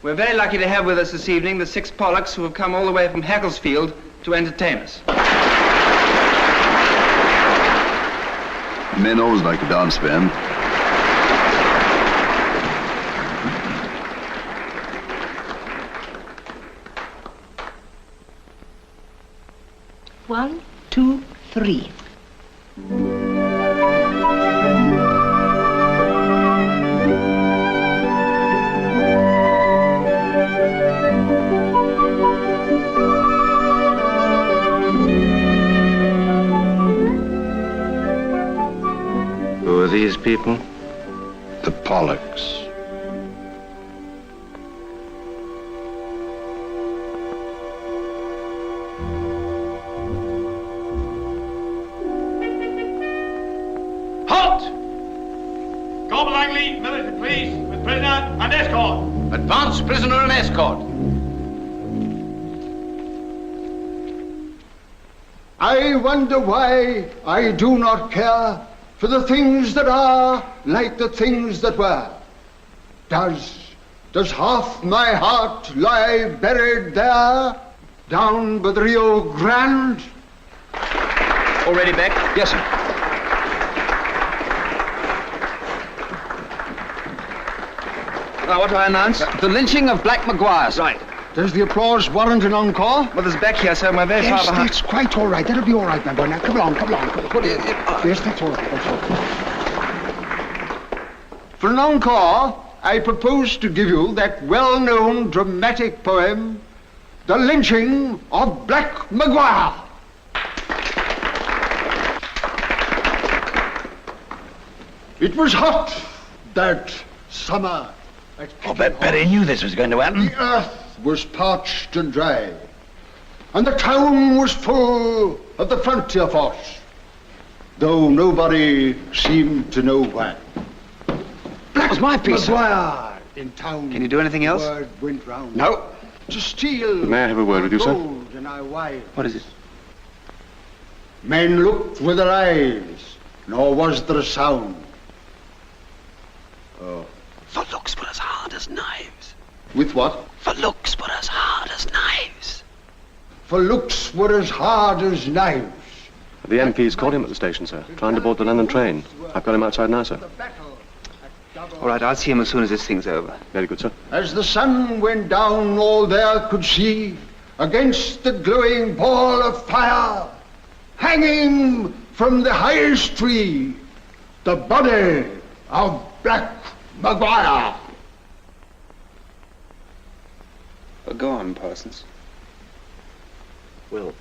We're very lucky to have with us this evening the 6 Pollocks who have come all the way from Hackelsfield to entertain us. Men always like a dance band. One, two, three. Who are these people? The Pollocks. Halt! Corporal Langley, military police, with prisoner and escort. Advance, prisoner and escort. I wonder why I do not care for the things that are like the things that were. Does half my heart lie buried there, down by the Rio Grande? All ready, Beck? Yes, sir. Now, what do I announce? The lynching of Black Maguire, sir. Right. Does the applause warrant an encore? Mother's back here, so my very Yes, father... that's quite all right. That'll be all right, my boy. Now, come along. Yes, that's all right. For an encore, I propose to give you that well-known dramatic poem, The Lynching of Black Maguire. It was hot that summer. I bet Perry knew this was going to happen. The earth was parched and dry, and the town was full of the frontier force, though nobody seemed to know why. That was my piece. Maguire in town. Can you do anything else? Word went round. No. To steal. May I have a word with you, sir? Gold and our wives. What is it? Men looked with their eyes, nor was there a sound. Oh. For looks were as hard as knives. With what? For looks were as hard as knives. For looks were as hard as knives. The MP's caught him at the station, sir, trying to board the London train. I've got him outside now, sir. All right, I'll see him as soon as this thing's over. Very good, sir. As the sun went down, all there could see, against the glowing ball of fire, hanging from the highest tree, the body of Black Maguire. Well, go on, Parsons. Well,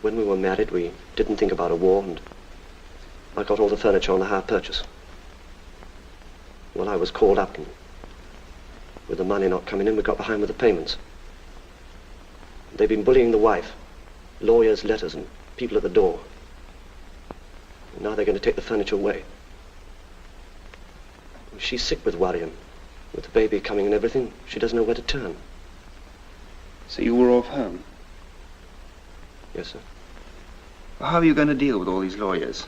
when we were married, we didn't think about a war, and I got all the furniture on a hire purchase. Well, I was called up, and with the money not coming in, we got behind with the payments. They've been bullying the wife, lawyers, letters, and people at the door. And now they're going to take the furniture away. She's sick with worrying. With the baby coming and everything, she doesn't know where to turn. So you were off home? Yes, sir. Well, how are you going to deal with all these lawyers?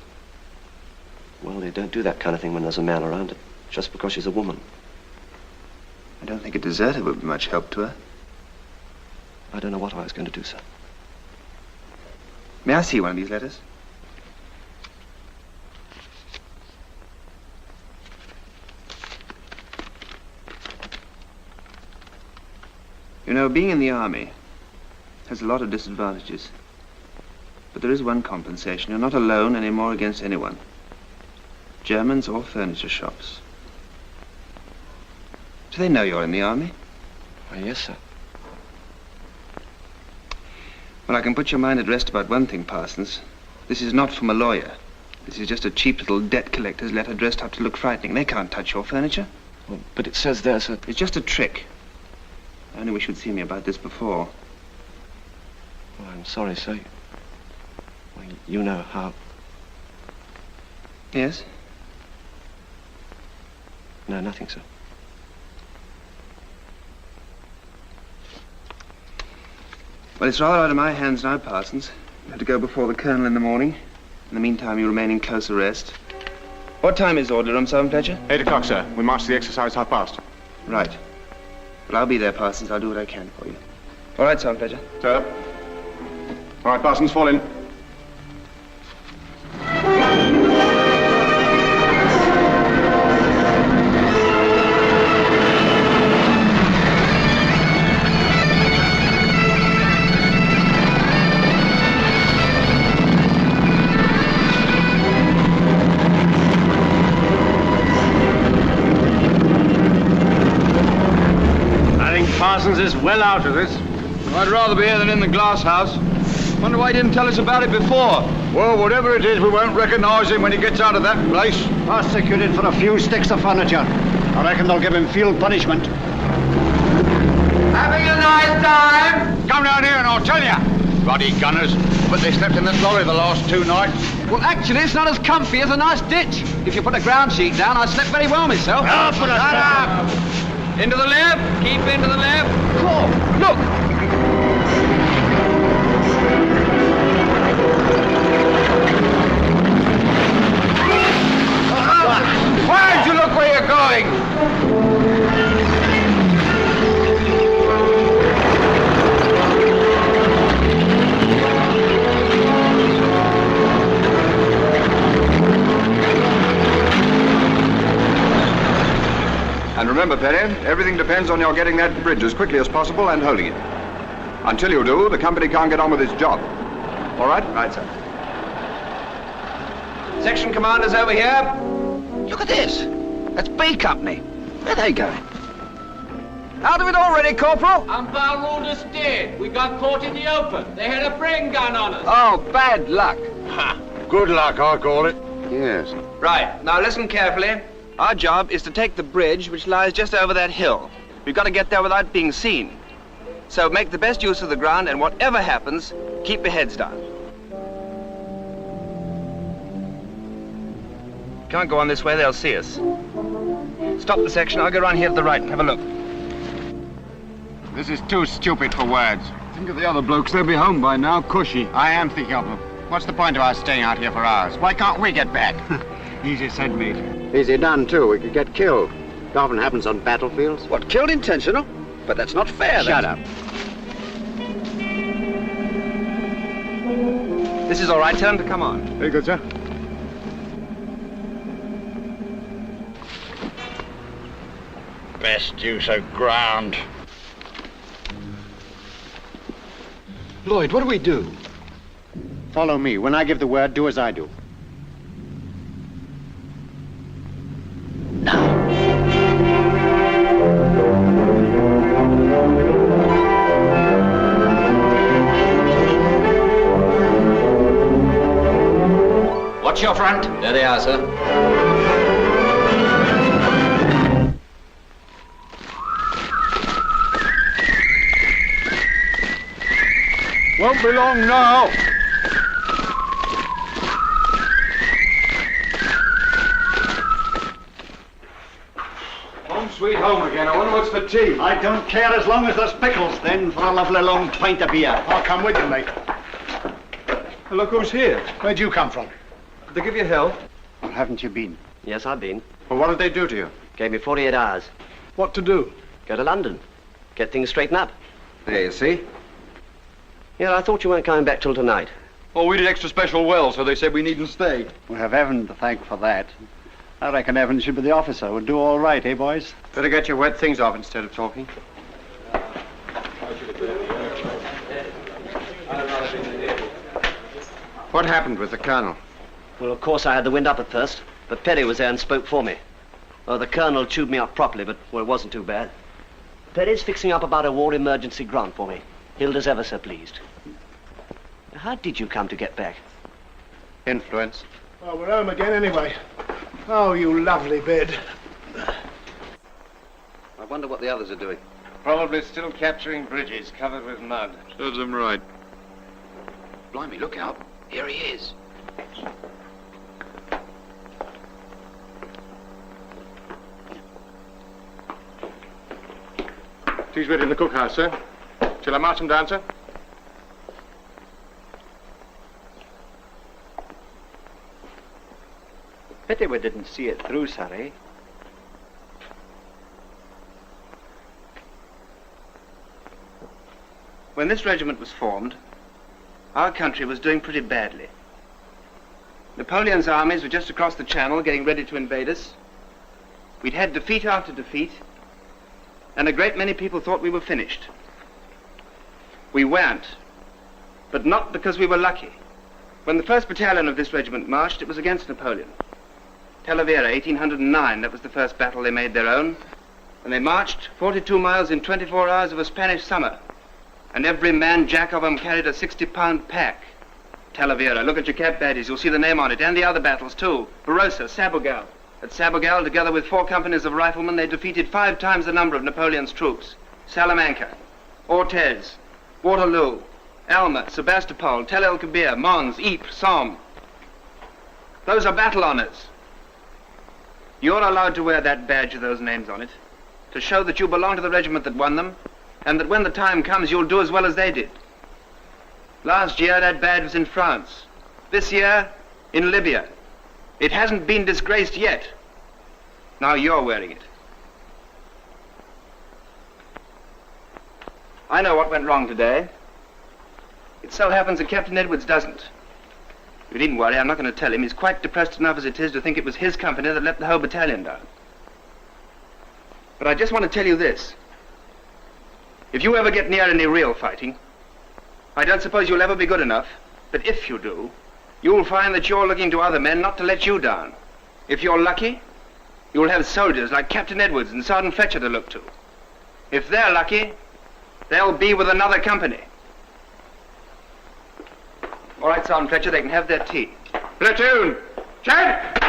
Well, they don't do that kind of thing when there's a man around it, just because she's a woman. I don't think a deserter would be much help to her. I don't know what I was going to do, sir. May I see one of these letters? You know, being in the army has a lot of disadvantages. But there is one compensation. You're not alone anymore against anyone. Germans or furniture shops. Do they know you're in the army? Why, yes, sir. Well, I can put your mind at rest about one thing, Parsons. This is not from a lawyer. This is just a cheap little debt collector's letter dressed up to look frightening. They can't touch your furniture. Well, but it says there, sir... It's just a trick. I only wish you'd seen me about this before. Well, I'm sorry, sir. Well, you know how... Yes? No, nothing, sir. Well, it's rather out of my hands now, Parsons. You have to go before the colonel in the morning. In the meantime, you remain in close arrest. What time is order room, Sergeant Fletcher? 8 o'clock, sir. We march to the exercise 1:30. Right. Well, I'll be there, Parsons. I'll do what I can for you. All right, Sergeant Fletcher. Sir. All right, Parsons, fall in. Parsons is well out of this. I'd rather be here than in the glass house. Wonder why he didn't tell us about it before. Well, whatever it is, we won't recognize him when he gets out of that place. Prosecuted for a few sticks of furniture. I reckon they'll give him field punishment. Having a nice time? Come down here and I'll tell you. Bloody gunners. But they slept in this lorry the last 2 nights. Well, actually, it's not as comfy as a nice ditch. If you put a ground sheet down, I slept very well myself. Oh, put Shut up! Into the left. Keep into the left. Cool. Look. Why don't you look where you're going? And remember, Remember, Perry, everything depends on your getting that bridge as quickly as possible and holding it. Until you do, the company can't get on with its job. All right? Right, sir. Section commanders over here. Look at this. That's B Company. Where are they going? Out of it already, Corporal? Umpire ruled us dead. We got caught in the open. They had a brain gun on us. Oh, bad luck. Ha! Good luck, I call it. Yes. Right. Now listen carefully. Our job is to take the bridge which lies just over that hill. We've got to get there without being seen. So make the best use of the ground, and whatever happens, keep your heads down. Can't go on this way, they'll see us. Stop the section, I'll go around here to the right and have a look. This is too stupid for words. Think of the other blokes, they'll be home by now, cushy. I am thinking of them. What's the point of our staying out here for hours? Why can't we get back? Easy said, mate. Easy done, too. We could get killed. It often happens on battlefields. What, killed intentional? But that's not fair. Shut up. This is all right, tell him to come on. Very good, sir. Best use of ground. Lloyd, what do we do? Follow me. When I give the word, do as I do. Watch your front. There they are, sir. Won't be long now. Home sweet home again. I wonder what's for tea. I don't care as long as there's pickles, then, for a lovely long pint of beer. I'll come with you, mate. Look who's here. Where'd you come from? Did they give you help? Well, haven't you been? Yes, I've been. Well, what did they do to you? Gave me 48 hours. What to do? Go to London. Get things straightened up. There, you see. Yeah, I thought you weren't coming back till tonight. Oh, we did extra special well, so they said we needn't stay. We have Evan to thank for that. I reckon Evan should be the officer. We'll do all right, eh, boys? Better get your wet things off instead of talking. What happened with the colonel? Well, of course, I had the wind up at first, but Perry was there and spoke for me. Oh, the colonel chewed me up properly, but, well, it wasn't too bad. Perry's fixing up about a war emergency grant for me. Hilda's ever so pleased. How did you come to get back? Influence. Well, we're home again anyway. Oh, you lovely bed. I wonder what the others are doing. Probably still capturing bridges covered with mud. Serves them right. Blimey, look out. Here he is. Tea's ready in the cookhouse, sir. Shall I march him down, sir? Pity we didn't see it through, sir, eh? When this regiment was formed, our country was doing pretty badly. Napoleon's armies were just across the Channel getting ready to invade us. We'd had defeat after defeat, and a great many people thought we were finished. We weren't, but not because we were lucky. When the 1st Battalion of this regiment marched, it was against Napoleon. Talavera, 1809, that was the first battle they made their own. And they marched 42 miles in 24 hours of a Spanish summer. And every man jack of them carried a 60-pound pack. Talavera, look at your cap badges, you'll see the name on it, and the other battles too. Barossa, Sabugal. At Sabugal, together with 4 companies of riflemen, they defeated 5 times the number of Napoleon's troops. Salamanca, Ortez, Waterloo, Alma, Sebastopol, Tel El Kebir, Mons, Ypres, Somme. Those are battle honors. You're allowed to wear that badge with those names on it, to show that you belong to the regiment that won them, and that when the time comes, you'll do as well as they did. Last year, that badge was in France. This year, in Libya. It hasn't been disgraced yet. Now you're wearing it. I know what went wrong today. It so happens that Captain Edwards doesn't. You needn't worry, I'm not going to tell him. He's quite depressed enough as it is to think it was his company that let the whole battalion down. But I just want to tell you this. If you ever get near any real fighting, I don't suppose you'll ever be good enough, but if you do, you'll find that you're looking to other men not to let you down. If you're lucky, you'll have soldiers like Captain Edwards and Sergeant Fletcher to look to. If they're lucky, they'll be with another company. All right, Sergeant Fletcher, they can have their tea. Platoon! Chad!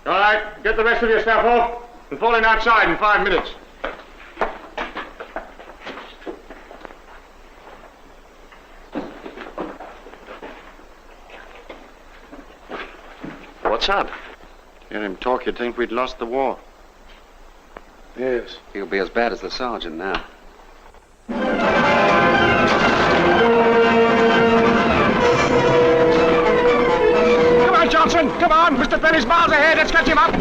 All right, get the rest of your stuff off and fall in outside in 5 minutes. What's up? Hear him talk, you'd think we'd lost the war. Yes. He'll be as bad as the sergeant now. Come on, Johnson! Come on! Mr. Benny's miles ahead. Let's catch him up!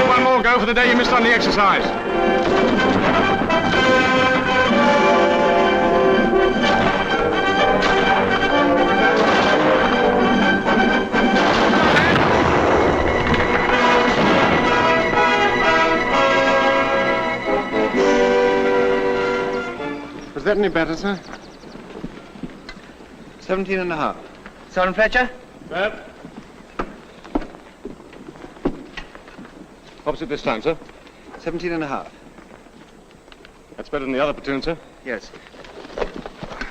One more go for the day you missed on the exercise. Was that any better, sir? 17 and a half. Sergeant Fletcher? Sir? Opposite this time, sir. 17 and a half. That's better than the other platoon, sir. Yes.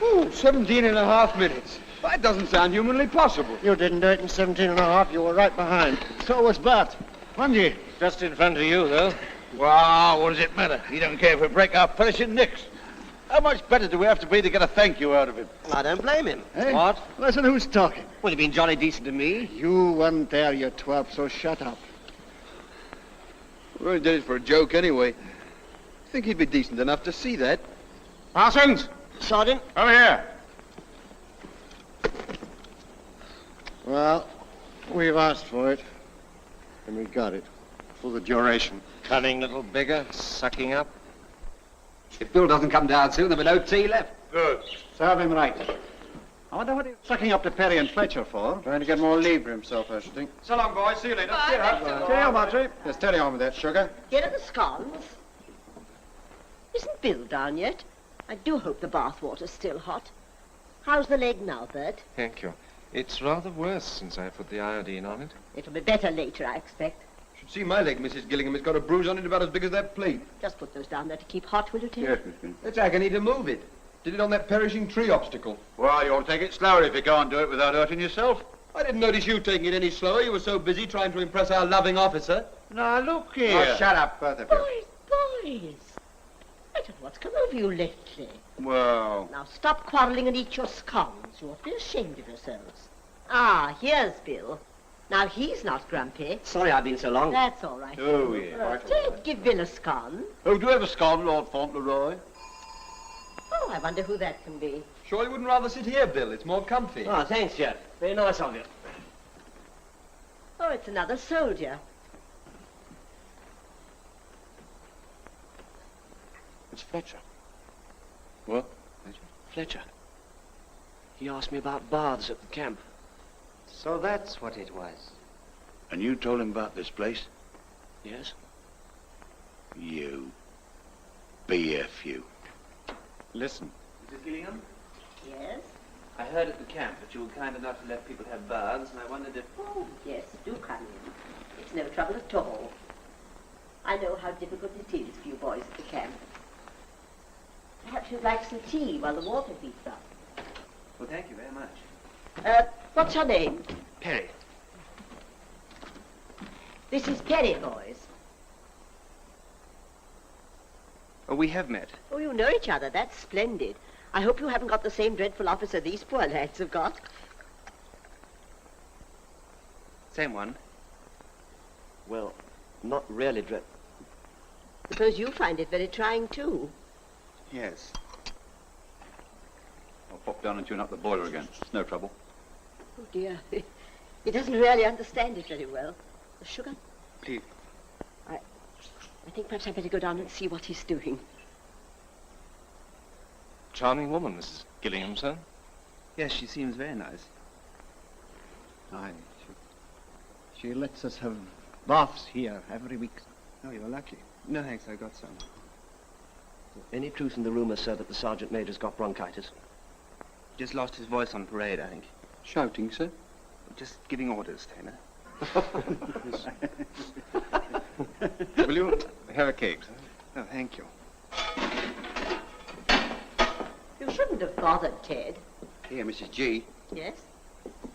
Ooh, 17 and a half minutes. That doesn't sound humanly possible. You didn't do it in 17 and a half. You were right behind. So was Bert. Bungie. Just in front of you, though. Wow, what does it matter? He don't care if we break our finishing nicks. How much better do we have to be to get a thank you out of him? I don't blame him. Eh? What? Listen, who's talking? Well, you've been jolly decent to me. You weren't there, you twerp, so shut up. We only did it for a joke anyway. I think he'd be decent enough to see that. Parsons! Sergeant? Over here. Well, we've asked for it, and we got it. For the duration. Cunning little beggar, sucking up. If Bill doesn't come down soon, there'll be no tea left. Good. Serve him right. I wonder what he was sucking up to Perry and Fletcher for. Trying to get more leave for himself, I should think. So long, boys. See you later. Cheerio, Marjorie. Just steady on with that sugar. Here are the scones. Isn't Bill down yet? I do hope the bath water's still hot. How's the leg now, Bert? Thank you. It's rather worse since I put the iodine on it. It'll be better later, I expect. Should see my leg, Mrs. Gillingham. It's got a bruise on it about as big as that plate. Just put those down there to keep hot, will you, Tim? Yes, Miss Gillingham. It's agony to move it. Did it on that perishing tree obstacle. Well, you ought to take it slower if you can't do it without hurting yourself. I didn't notice you taking it any slower. You were so busy trying to impress our loving officer. Now, look here. Oh, shut up, both of you. Boys! I don't know what's come over you lately. Well... Now stop quarrelling and eat your scones. You ought to be ashamed of yourselves. Ah, here's Bill. Now he's not grumpy. Sorry I've been so long. That's all right. Oh, yeah. Don't give Bill a scone. Oh, do you have a scone, Lord Fauntleroy? Oh, I wonder who that can be. Sure you wouldn't rather sit here, Bill? It's more comfy. Oh, thanks, Jeff. Very nice of you. Oh, it's another soldier. It's Fletcher. What? Fletcher. He asked me about baths at the camp. So that's what it was. And you told him about this place? Yes. You. BFU. Listen. Mrs. Gillingham? Yes? I heard at the camp that you were kind enough to let people have baths, and I wondered if... Oh, yes, do come in. It's no trouble at all. I know how difficult it is for you boys at the camp. Perhaps you'd like some tea while the water heats up. Well, thank you very much. What's your name? Perry. This is Perry, boys. Oh, we have met. Oh, you know each other. That's splendid. I hope you haven't got the same dreadful officer these poor lads have got. Same one. Well, not really Suppose you find it very trying, too. Yes. I'll pop down and tune up the boiler again. It's no trouble. Oh, dear. He doesn't really understand it very well. The sugar? Please. I think perhaps I'd better go down and see what he's doing. Charming woman, Mrs. Gillingham, sir. Yes, she seems very nice. Aye. She lets us have baths here every week. Oh, you're lucky. No, thanks, I got some. Any truth in the rumour, sir, that the Sergeant Major's got bronchitis? Just lost his voice on parade, I think. Shouting, sir? Just giving orders, Taylor. Will you have a cake, sir? Oh, thank you. You shouldn't have bothered, Ted. Here, Mrs. G. Yes?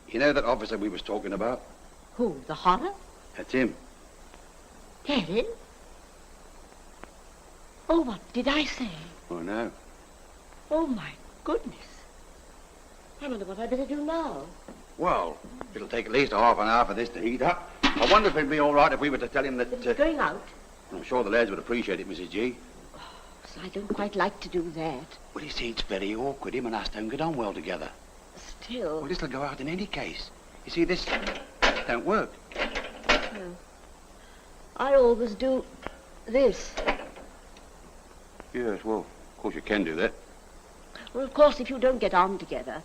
You know that officer we was talking about? Who, the horror? That's him. Ted? Oh, what did I say? Oh, no. Oh, my goodness. I wonder what I'd better do now. Well, it'll take at least a half an hour for this to heat up. I wonder if it'd be all right if we were to tell him that... He's going out? I'm sure the lads would appreciate it, Mrs. G. So I don't quite like to do that. Well, you see, it's very awkward. Him and us don't get on well together. Still... Well, this'll go out in any case. You see, this don't work. No. I always do this. Yes, well, of course you can do that. Well, of course, if you don't get on together,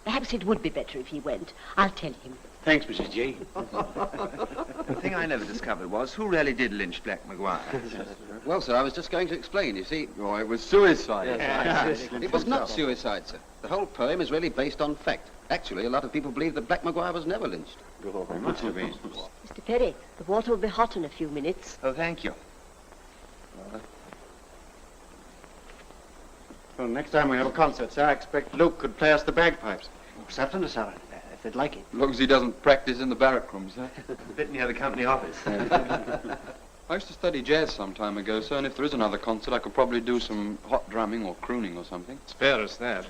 perhaps it would be better if he went. I'll tell him. Thanks, Mrs. G. The thing I never discovered was who really did lynch Black Maguire. Well, sir, I was just going to explain, you see. Oh, it was suicide. Yes. It was not suicide, sir. The whole poem is really based on fact. Actually, a lot of people believe that Black Maguire was never lynched. Oh, he must have been. Mr. Perry, the water will be hot in a few minutes. Oh, thank you. Well, next time we have a concert, sir, I expect Luke could play us the bagpipes. Certainly, sir, if they'd like it. As long as he doesn't practice in the barrack rooms, sir. A bit near the company office. I used to study jazz some time ago, sir, and if there is another concert, I could probably do some hot drumming or crooning or something. Spare us that.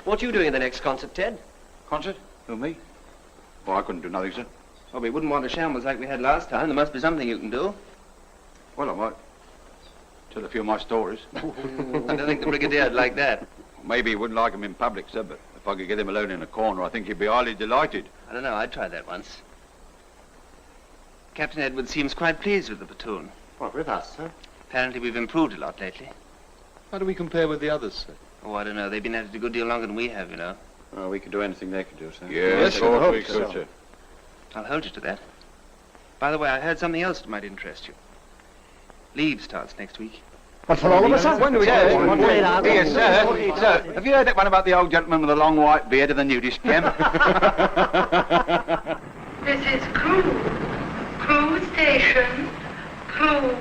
What are you doing in the next concert, Ted? Concert? Who, me? Oh, I couldn't do nothing, sir. Well, we wouldn't want a shambles like we had last time. There must be something you can do. Well, I might tell a few of my stories. I don't think the Brigadier'd like that. Maybe he wouldn't like them in public, sir, but if I could get him alone in a corner, I think he'd be highly delighted. I don't know. I tried that once. Captain Edwards seems quite pleased with the platoon. What, with us, sir? Apparently we've improved a lot lately. How do we compare with the others, sir? Oh, I don't know. They've been at it a good deal longer than we have, you know. Oh, we could do anything they could do, sir. Yes, of course we could, sir. I'll hold you to that. By the way, I heard something else that might interest you. Leave starts next week. What, for all of us, sir? When do we get it? Here, sir, have you heard that one about the old gentleman with the long white beard and the nudist gem? This is Crewe. Crewe Station. Crewe.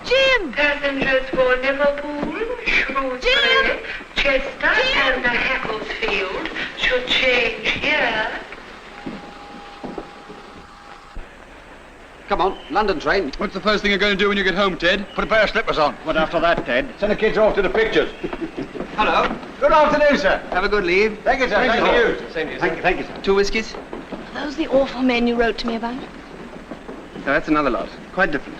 Jim! Passengers for Liverpool, Shrewsbury, Chester, and Hacklefield should change here. Come on, London train. What's the first thing you're going to do when you get home, Ted? Put a pair of slippers on. What after that, Ted? Send the kids off to the pictures. Hello. Good afternoon, sir. Have a good leave. Thank you, sir. Thank Thank you. you. Same to you, Thank you, thank you, sir. 2 whiskies? Are those the awful men you wrote to me about? No, that's another lot. Quite different.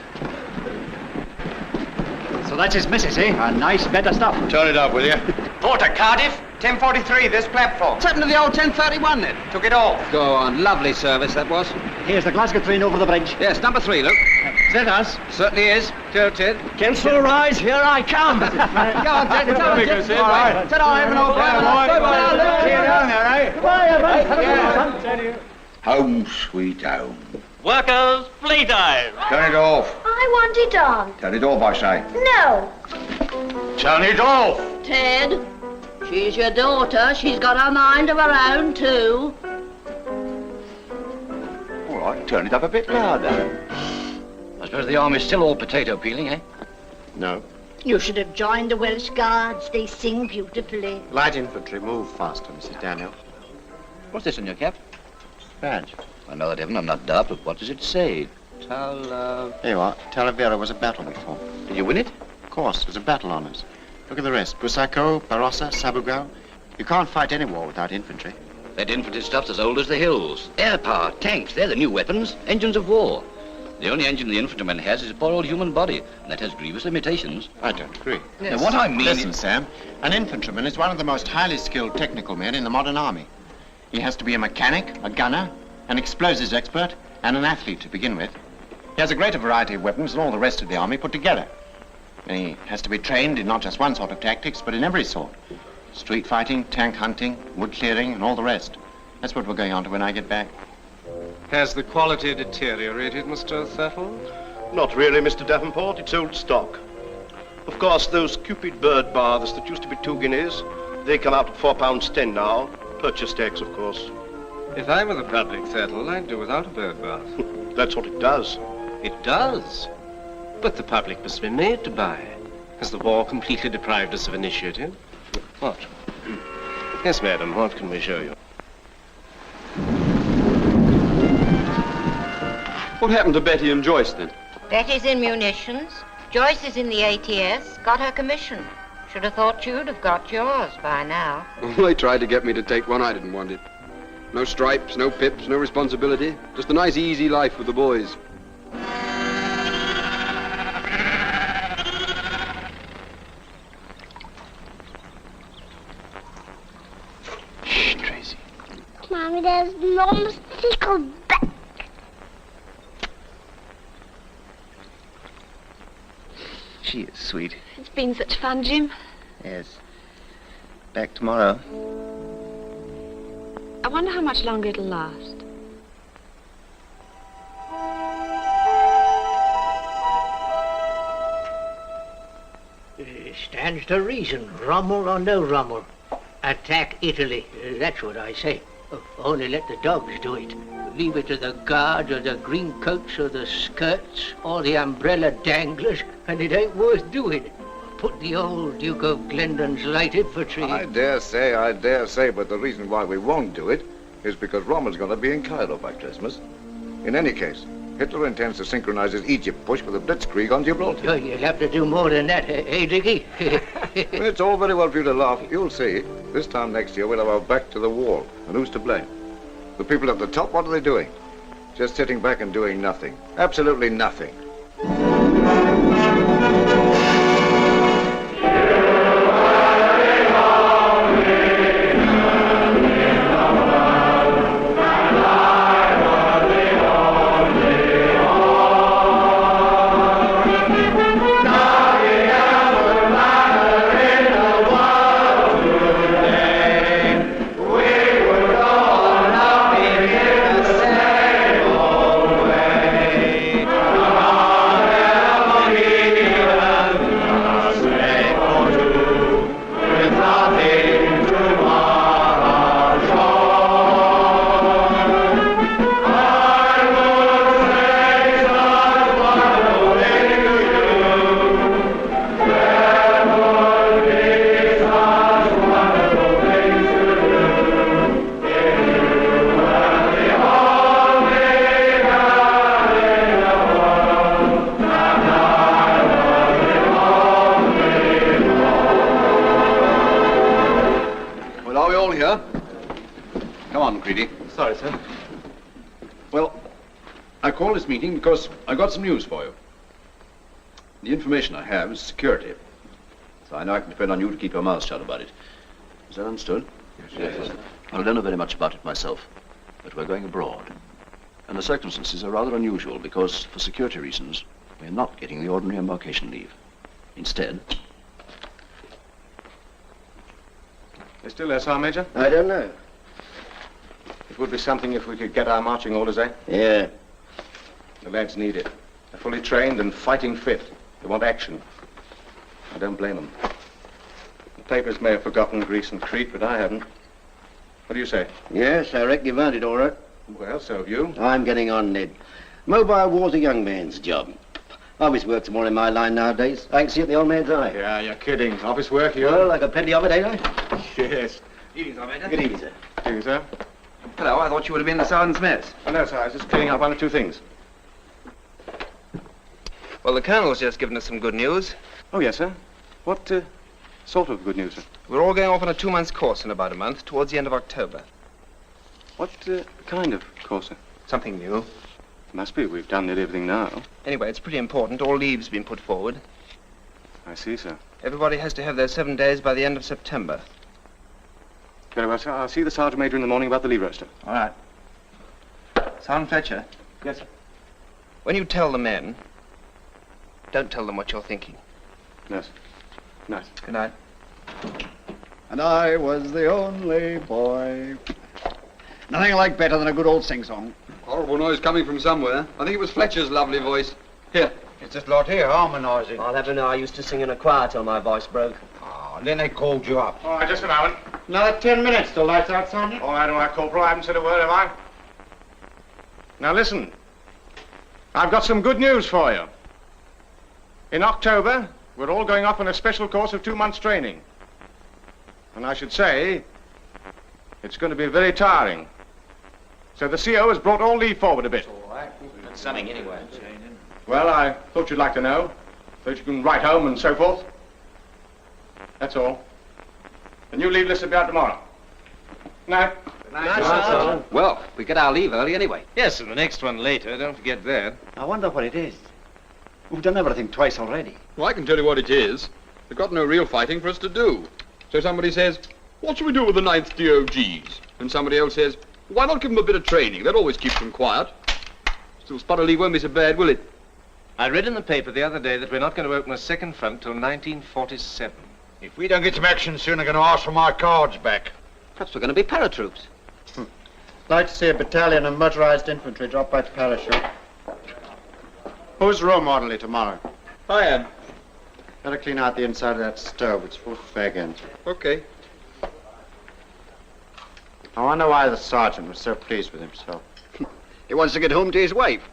So that's his missus, eh? A nice bed of stuff. Turn it up, will you? Porter, Cardiff, 10:43, this platform. What's happened to the old 1031 then? Took it off. Go on, lovely service that was. Here's the Glasgow train over the bridge. Yes, number 3, Luke. Is that us? Certainly is. Joe, Ted. Council rise, here I come. Go on, Ted. It's all right. All right. Sit down, have an old bye. See you down there, eh? Goodbye, everybody. Home, sweet home. Workers, playtime. Turn it off. I want it on. Turn it off, I say. No. Turn it off. Ted, she's your daughter. She's got a mind of her own, too. All right, turn it up a bit louder. I suppose the army's still all potato peeling, eh? No. You should have joined the Welsh Guards. They sing beautifully. Light infantry, move faster, Mrs. Daniel. What's this on your cap? Badge. I know that, Evan. I'm not daft, but what does it say? Here you are. Talavera was a battle before. Did you win it? Of course, there's a battle on us. Look at the rest. Busaco, Barossa, Sabugal. You can't fight any war without infantry. That infantry stuff's as old as the hills. Air power, tanks, they're the new weapons, engines of war. The only engine the infantryman has is a poor old human body, and that has grievous limitations. I don't agree. Yes. Now, what I mean Listen, is... Sam, an infantryman is one of the most highly skilled technical men in the modern army. He has to be a mechanic, a gunner, an explosives expert, and an athlete to begin with. He has a greater variety of weapons than all the rest of the army put together. And he has to be trained in not just one sort of tactics, but in every sort. Street fighting, tank hunting, wood clearing, and all the rest. That's what we're going on to when I get back. Has the quality deteriorated, Mr. Thurtle? Not really, Mr. Davenport. It's old stock. Of course, those Cupid bird baths that used to be 2 guineas, they come out at £4.10 now. Purchase tax, of course. If I were the public, Thurtle, I'd do without a bird bath. That's what it does. It does? But the public must be made to buy. Has the war completely deprived us of initiative? What? Yes, madam, what can we show you? What happened to Betty and Joyce, then? Betty's in munitions. Joyce is in the ATS. Got her commission. Should have thought you'd have got yours by now. They tried to get me to take one. I didn't want it. No stripes, no pips, no responsibility. Just a nice, easy life with the boys. Shh, Tracy. Mommy, there's Mom's tickled back. She is sweet. It's been such fun, Jim. Yes. Back tomorrow. I wonder how much longer it'll last. Stands to reason, Rommel or no Rommel. Attack Italy, that's what I say. Only let the dogs do it. Leave it to the guards or the green coats or the skirts or the umbrella danglers, and it ain't worth doing. Put the old Duke of Glendon's light infantry. I dare say, but the reason why we won't do it is because Rommel's going to be in Cairo by Christmas. In any case, Hitler intends to synchronize his Egypt push with a blitzkrieg on Gibraltar. Oh, you'll have to do more than that, eh, Dickie? It's all very well for you to laugh. You'll see. This time next year, we'll have our back to the wall. And who's to blame? The people at the top, what are they doing? Just sitting back and doing nothing. Absolutely nothing. Meeting because I got some news for you. The information I have is security, so I know I can depend on you to keep your mouth shut about it. Is that understood? Yes. I don't know very much about it myself, but we're going abroad. And the circumstances are rather unusual because, for security reasons, we're not getting the ordinary embarkation leave. Instead... They're still there, Sergeant Major? I don't know. It would be something if we could get our marching orders, eh? Yeah. The lads need it. They're fully trained and fighting fit. They want action. I don't blame them. The papers may have forgotten Greece and Crete, but I haven't. What do you say? Yes, I reckon you've earned it all right. Well, so have you. I'm getting on, Ned. Mobile war's a young man's job. Office work's more in my line nowadays. I can see it the old man's eye. Yeah, you're kidding. Office work, you? Well, I got plenty of it, ain't I? Yes. Evening, Sergeant Major. Good evening, sir. Good evening, sir. Hello, I thought you would have been the sergeant's mess. Oh, no, sir. I was just cleaning up one or two things. Well, the Colonel's just given us some good news. Oh, yes, sir. What sort of good news, sir? We're all going off on a 2-month course in about a month, towards the end of October. What kind of course, sir? Something new. Must be. We've done nearly everything now. Anyway, it's pretty important. All leave's been put forward. I see, sir. Everybody has to have their 7 days by the end of September. Very well, sir. I'll see the Sergeant Major in the morning about the leave roster. All right. Sergeant Fletcher. Yes, sir. When you tell the men, don't tell them what you're thinking. Yes. Nice. Good night. And I was the only boy. Nothing like better than a good old sing-song. Horrible noise coming from somewhere. I think it was Fletcher's lovely voice. Here. It's this lot here harmonising. I'll have to know I used to sing in a choir till my voice broke. Oh, and then they called you up. All right, just a moment. Another 10 minutes till lights out, Sergeant. All right, Corporal. I haven't said a word, have I? Now listen. I've got some good news for you. In October, we're all going off on a special course of 2 months' training. And I should say, it's going to be very tiring. So the CO has brought all leave forward a bit. All right. That's something anyway. Well, I thought you'd like to know, so that you can write home and so forth. That's all. The new leave list will be out tomorrow. Night. Night, Sergeant. Well, we get our leave early anyway. Yes, and the next one later. Don't forget that. I wonder what it is. We've done everything twice already. Well, I can tell you what it is. They've got no real fighting for us to do. So somebody says, what shall we do with the 9th DOGs? And somebody else says, why not give them a bit of training? That always keeps them quiet. Still, spot of leave won't be so bad, will it? I read in the paper the other day that we're not going to open a second front till 1947. If we don't get some action soon, I'm going to ask for my cards back. Perhaps we're going to be paratroops. Like to see a battalion of motorized infantry drop by parachute. Who's role modeling tomorrow? I am. Better clean out the inside of that stove. It's full of fag ends. Okay. I wonder why the sergeant was so pleased with himself. He wants to get home to his wife.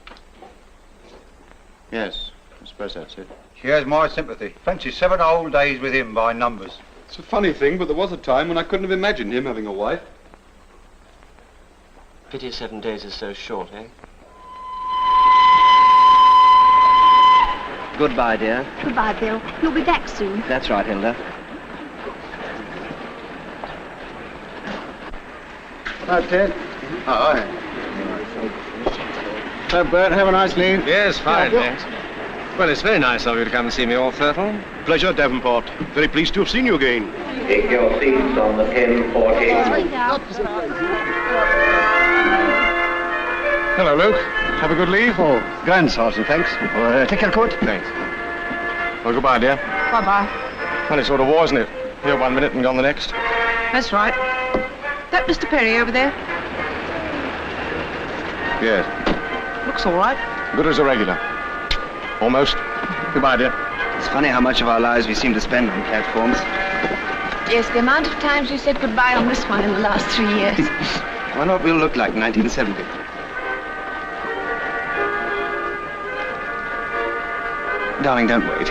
Yes, I suppose that's it. She has my sympathy. Fancy 7 whole days with him by numbers. It's a funny thing, but there was a time when I couldn't have imagined him having a wife. Pity 7 days is so short, eh? Goodbye, dear. Goodbye, Bill. You'll be back soon. That's right, Hilda. Hi, Ted. Hi. So, Bert, have a nice leave. Yes, fine, thanks. Well, it's very nice of you to come and see me all, Thurtle. Pleasure, Davenport. Very pleased to have seen you again. Take your seats on the 1040. Hello, Luke. Have a good leave? Oh, grand, Sergeant, thanks. Take your coat. Thanks. Well, goodbye, dear. Bye-bye. Funny sort of war, isn't it? Here 1 minute and gone the next. That's right. That Mr. Perry over there? Yes. Looks all right. Good as a regular. Almost. Goodbye, dear. It's funny how much of our lives we seem to spend on platforms. Yes, the amount of times we said goodbye on this one in the last 3 years. I wonder what we'll look like in 1970. Darling, don't wait.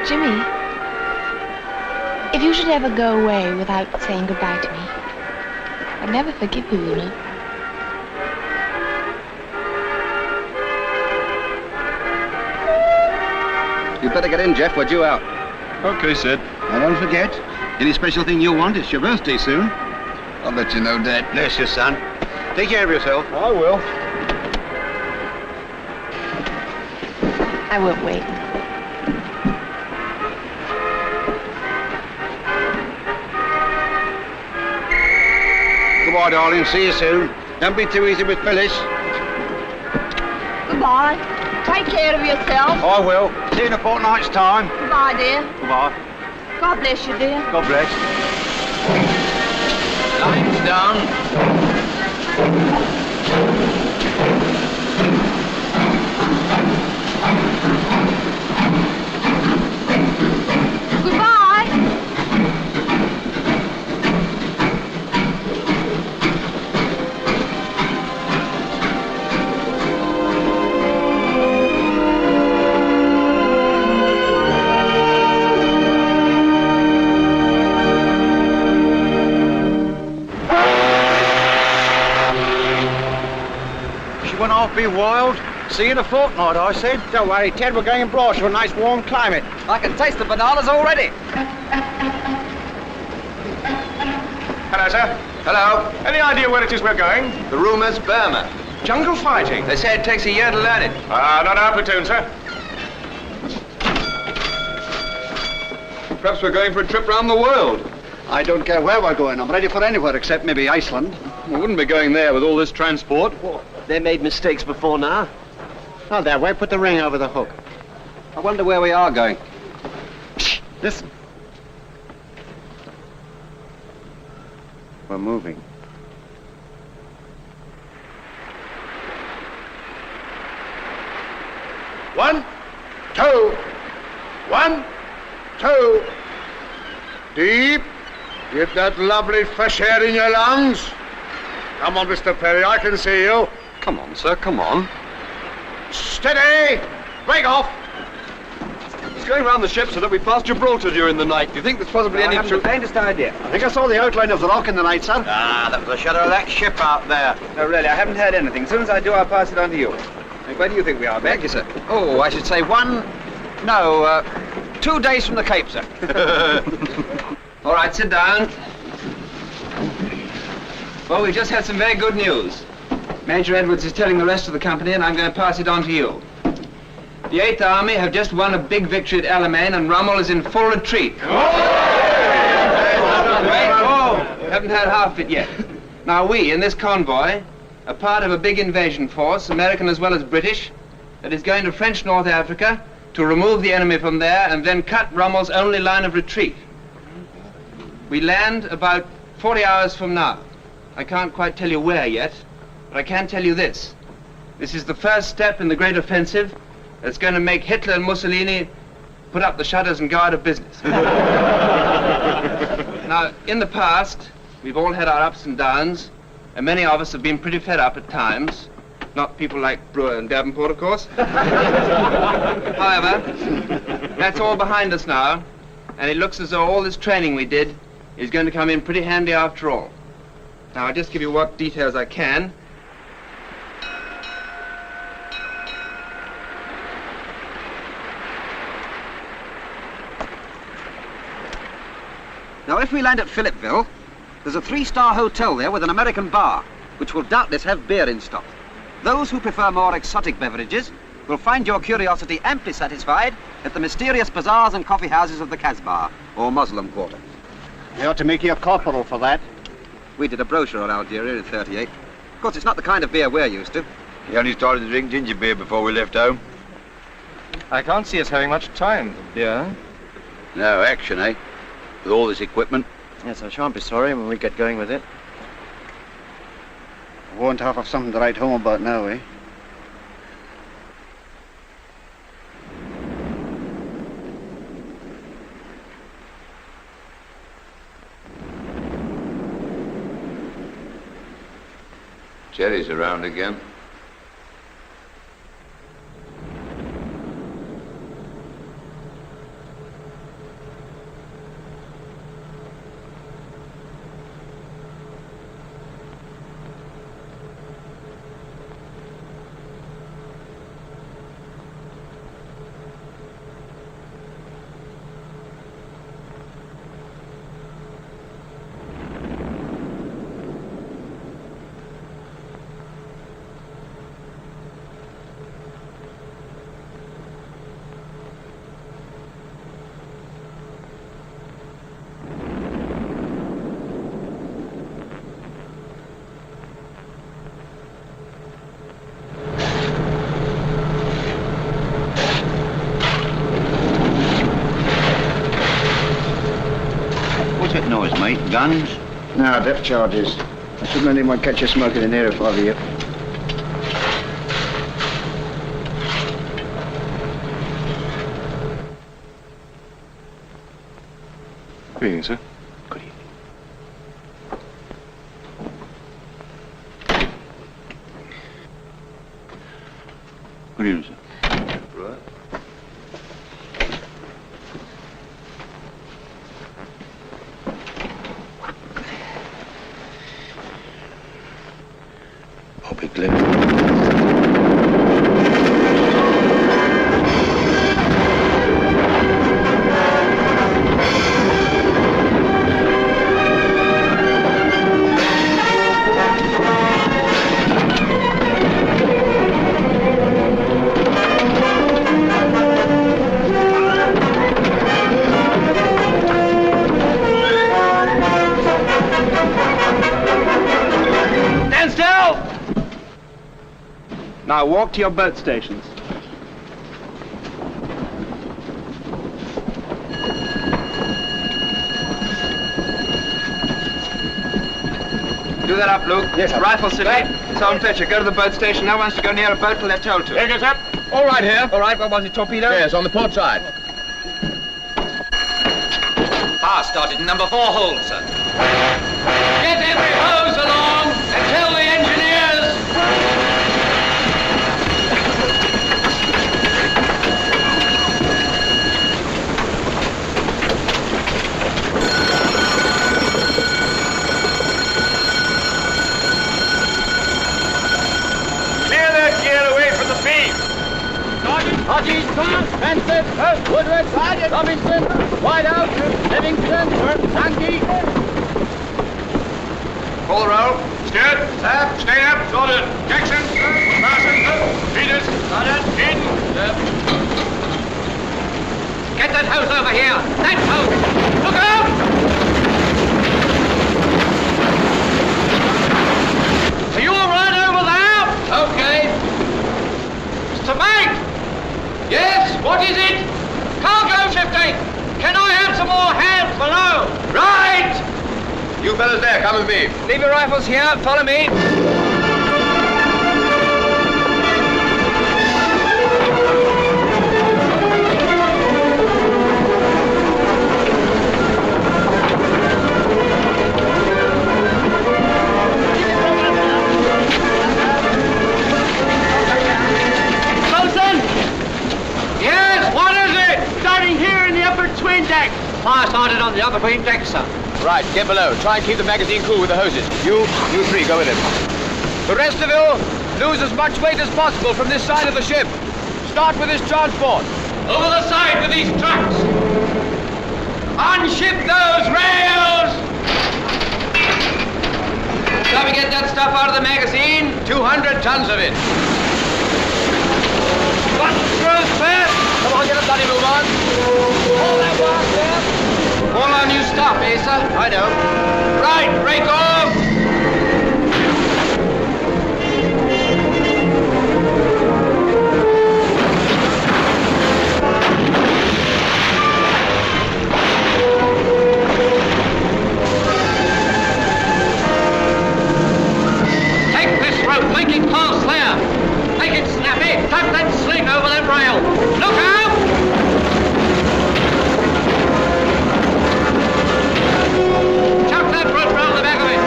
Jimmy, if you should ever go away without saying goodbye to me, I'd never forgive you, you know. You better get in, Jeff. We're due out. Okay, Sid. And don't forget, any special thing you want, it's your birthday soon. I'll let you know, Dad. Bless you, son. Take care of yourself. I will. I won't wait. Goodbye, darling. See you soon. Don't be too easy with Phyllis. Goodbye. Take care of yourself. I will. See you in a fortnight's time. Goodbye, dear. Goodbye. God bless you, dear. God bless. Lines down. Goodbye. Went off be wild. See you in a fortnight, I said. Don't worry, Ted, we're going abroad to a nice warm climate. I can taste the bananas already. Hello, sir. Hello. Any idea where it is we're going? The rumour's Burma. Jungle fighting. They say it takes a year to learn it. Not our platoon, sir. Perhaps we're going for a trip round the world. I don't care where we're going. I'm ready for anywhere except maybe Iceland. We wouldn't be going there with all this transport. They made mistakes before now. Oh, there, why put the ring over the hook? I wonder where we are going. Listen. We're moving. One, two. 1, 2. Deep. Get that lovely fresh air in your lungs. Come on, Mr. Perry, I can see you. Come on, sir, come on. Steady. Break off. It's going round the ship so that we pass Gibraltar during the night. Do you think there's possibly any... I haven't the faintest idea. I think I saw the outline of the rock in the night, sir. Ah, that was the shadow of that ship out there. No, really, I haven't heard anything. As soon as I do, I'll pass it on to you. Where do you think we are, Ben? Thank you, sir. Oh, I should say 2 days from the Cape, sir. All right, sit down. Well, we just had some very good news. Major Edwards is telling the rest of the company, and I'm going to pass it on to you. The 8th Army have just won a big victory at Alamein, and Rommel is in full retreat. Wait, haven't heard half of it yet. Now, we, in this convoy, are part of a big invasion force, American as well as British, that is going to French North Africa to remove the enemy from there and then cut Rommel's only line of retreat. We land about 40 hours from now. I can't quite tell you where yet, but I can tell you this. This is the first step in the great offensive that's going to make Hitler and Mussolini put up the shutters and go out of business. Now, in the past, we've all had our ups and downs, and many of us have been pretty fed up at times. Not people like Brewer and Davenport, of course. However, that's all behind us now, and it looks as though all this training we did is going to come in pretty handy after all. Now, I'll just give you what details I can. Now, if we land at Philippeville, there's a 3-star hotel there with an American bar, which will doubtless have beer in stock. Those who prefer more exotic beverages will find your curiosity amply satisfied at the mysterious bazaars and coffee houses of the Casbah, or Muslim Quarter. They ought to make you a corporal for that. We did a brochure on Algeria in '38. Of course, it's not the kind of beer we're used to. He only started to drink ginger beer before we left home. I can't see us having much time for beer. No action, eh? With all this equipment. Yes, I shan't be sorry when we get going with it. Won't have something to write home about now, eh? Jerry's around again. Guns? No, depth charges. I shouldn't let anyone catch you smoking in here if I were you. Good evening, sir. Good evening. Good evening, sir. Right. Bobby Glenn. Now walk to your boat stations. Do that up, Luke. Yes, sir. Rifle city. Right. Sound fetcher. Go to the boat station. No one's to go near a boat till they're told to. Here, up. All right here. All right, what was it, torpedo? Yes, on the port side. Power started in number 4 hold, sir. Get every hose along and tell the engineers. Clear that gear away from the beam. Hodges, Benson, Woodward, Robinson, Whiteout, Livingston, Sankey. Call the roll. Steered. Sir. Stay up. Ordered. Jackson. Parson. Peters. Ordered. In. Get that hose over here. That hose. Look out! Are you all right over there? Okay. Mr. Mate! Yes, what is it? Cargo shifting! Can I have some more hands below? Right! You fellas there, come with me. Leave your rifles here. Follow me. Twin deck. Fire started on the upper between decks, sir. Right, get below. Try and keep the magazine cool with the hoses. You three, go with him. The rest of you, lose as much weight as possible from this side of the ship. Start with this transport. Over the side with these trucks. Unship those rails. Shall we get that stuff out of the magazine? 200 tons of it. Button screws first. Come on, get a bloody move on. All that work there. All our new stuff, eh, sir? I know. Right, break off. Take this rope, make it fast there. Make it snappy. Tuck that sling over that rail. Look out! Chuck that rope round the back of it.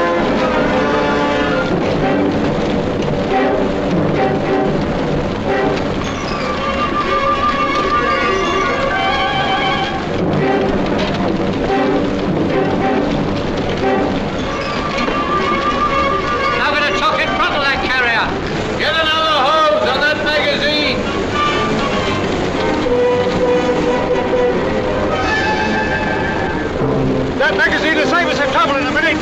Now get a chock in front of that carrier. Get another hose on that magazine. That magazine will save us some trouble in a minute.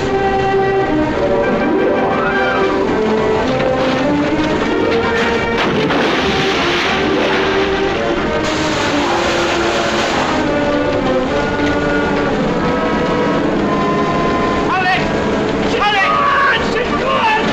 Hold it! Hold it! Ah, she's gone!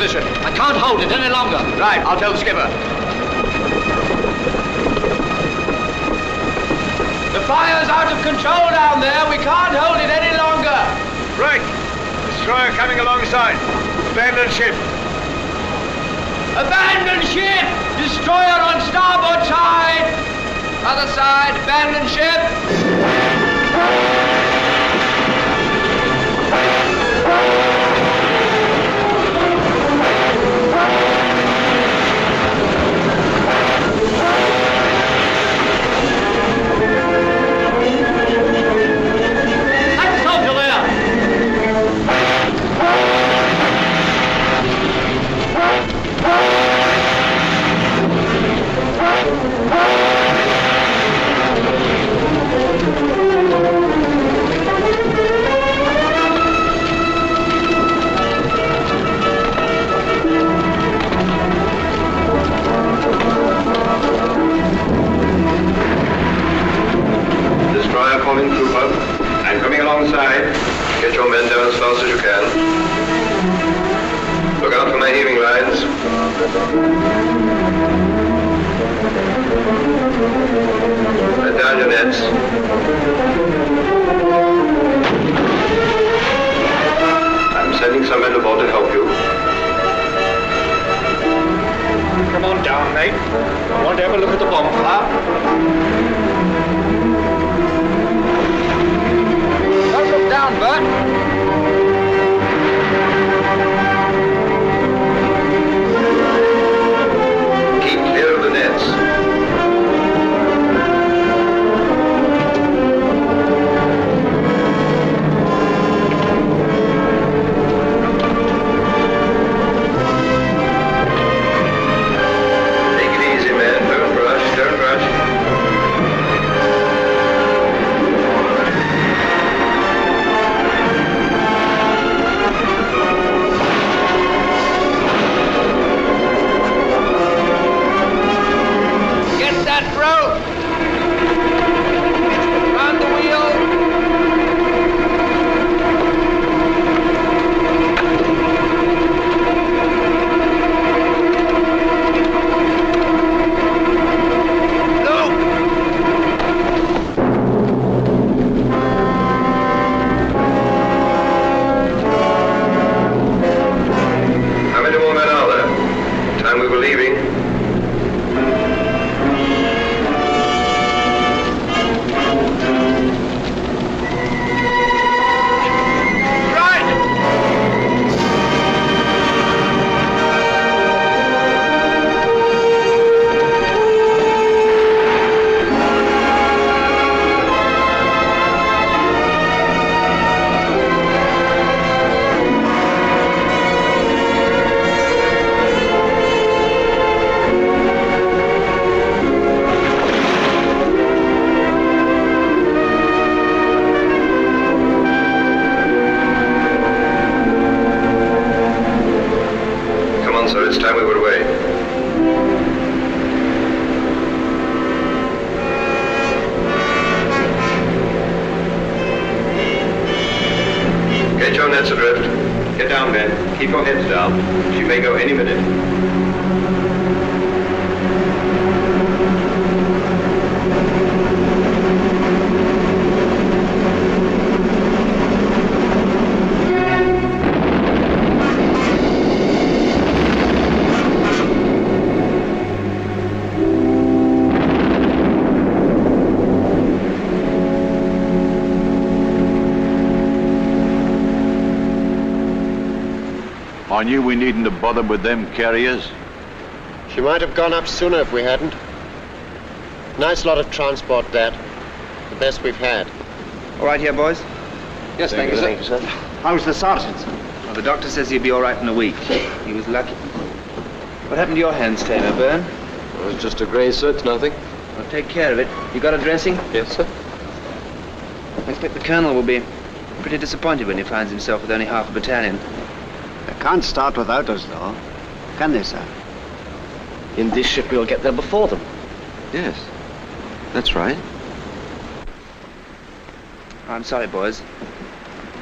I can't hold it any longer. Right, I'll tell the skipper. The fire's out of control down there. We can't hold it any longer. Right. Destroyer coming alongside. Abandoned ship. Abandoned ship! Destroyer on starboard side! Other side, abandoned ship! lines. Let down your nets. I'm sending some men aboard to help you. Come on down, mate. I want to have a look at the bonfire. Don't look down, Bert. Keep clear of the nets. Take it easy, man. Don't rush, don't rush. Get that rope! Round the wheel! How many more men are there? Time we were leaving. Come on, sir, it's time we were away. Get your nets adrift. Get down, men. Keep your heads down. She may go any minute. I knew we needn't have bothered with them carriers. She might have gone up sooner if we hadn't. Nice lot of transport, that. The best we've had. All right here, boys? Yes, thank you, sir. Thank you, sir. How's the sergeant? Well, the doctor says he'll be all right in a week. He was lucky. What happened to your hand, Tamer, Byrne? It was just a graze, sir. It's nothing. Well, take care of it. You got a dressing? Yes, sir. I expect the colonel will be pretty disappointed when he finds himself with only half a battalion. They can't start without us, though. Can they, sir? In this ship, we'll get there before them. Yes, that's right. I'm sorry, boys.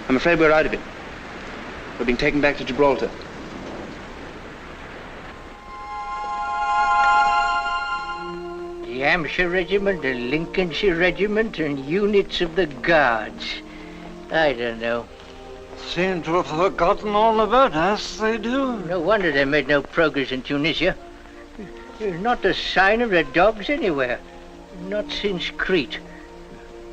I'm afraid we're out of it. We're being taken back to Gibraltar. The Hampshire Regiment, the Lincolnshire Regiment, and units of the Guards. I don't know. Seem to have forgotten all about us, they do. No wonder they made no progress in Tunisia. There's not a sign of the dogs anywhere. Not since Crete.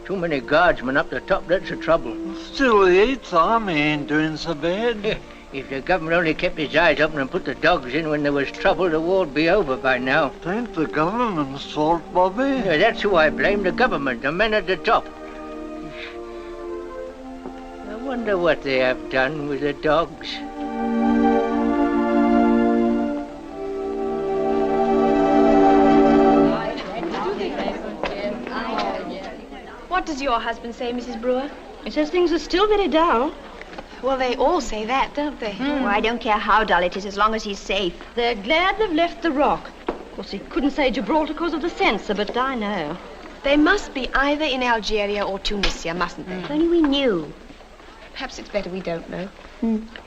Too many guardsmen up the top, that's the trouble. Still, the 8th Army ain't doing so bad. If the government only kept his eyes open and put the dogs in when there was trouble, the war'd be over by now. It ain't the government's fault, Bobby. Yeah, that's who I blame, the government, the men at the top. I wonder what they have done with the dogs. What does your husband say, Mrs. Brewer? He says things are still very dull. Well, they all say that, don't they? Oh, I don't care how dull it is, as long as he's safe. They're glad they've left the Rock. Of course, he couldn't say Gibraltar because of the censor, but I know. They must be either in Algeria or Tunisia, mustn't they? If only we knew. Perhaps it's better we don't know.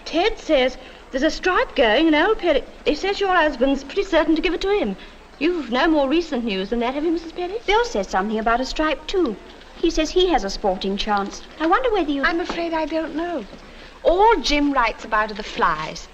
Ted says There's a strike going, and old Perry... He says your husband's pretty certain to give it to him. You've no more recent news than that, have you, Mrs. Perry? Bill says something about a strike, too. He says he has a sporting chance. I wonder whether you... I'm afraid I don't know. All Jim writes about are the flies.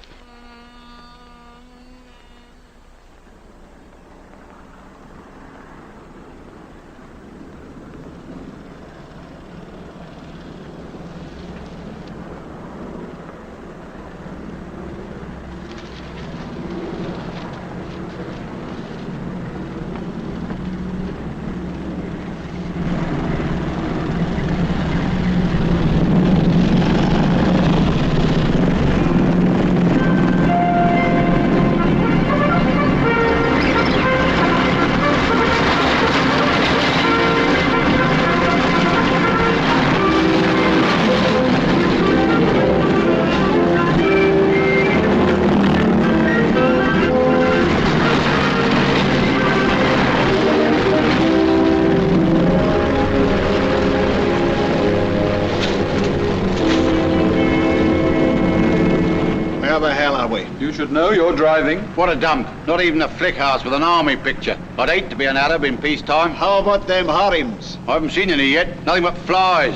You should know you're driving. What a dump. Not even a flick house with an army picture. I'd hate to be an Arab in peacetime. How about them harims? I haven't seen any yet. Nothing but flies.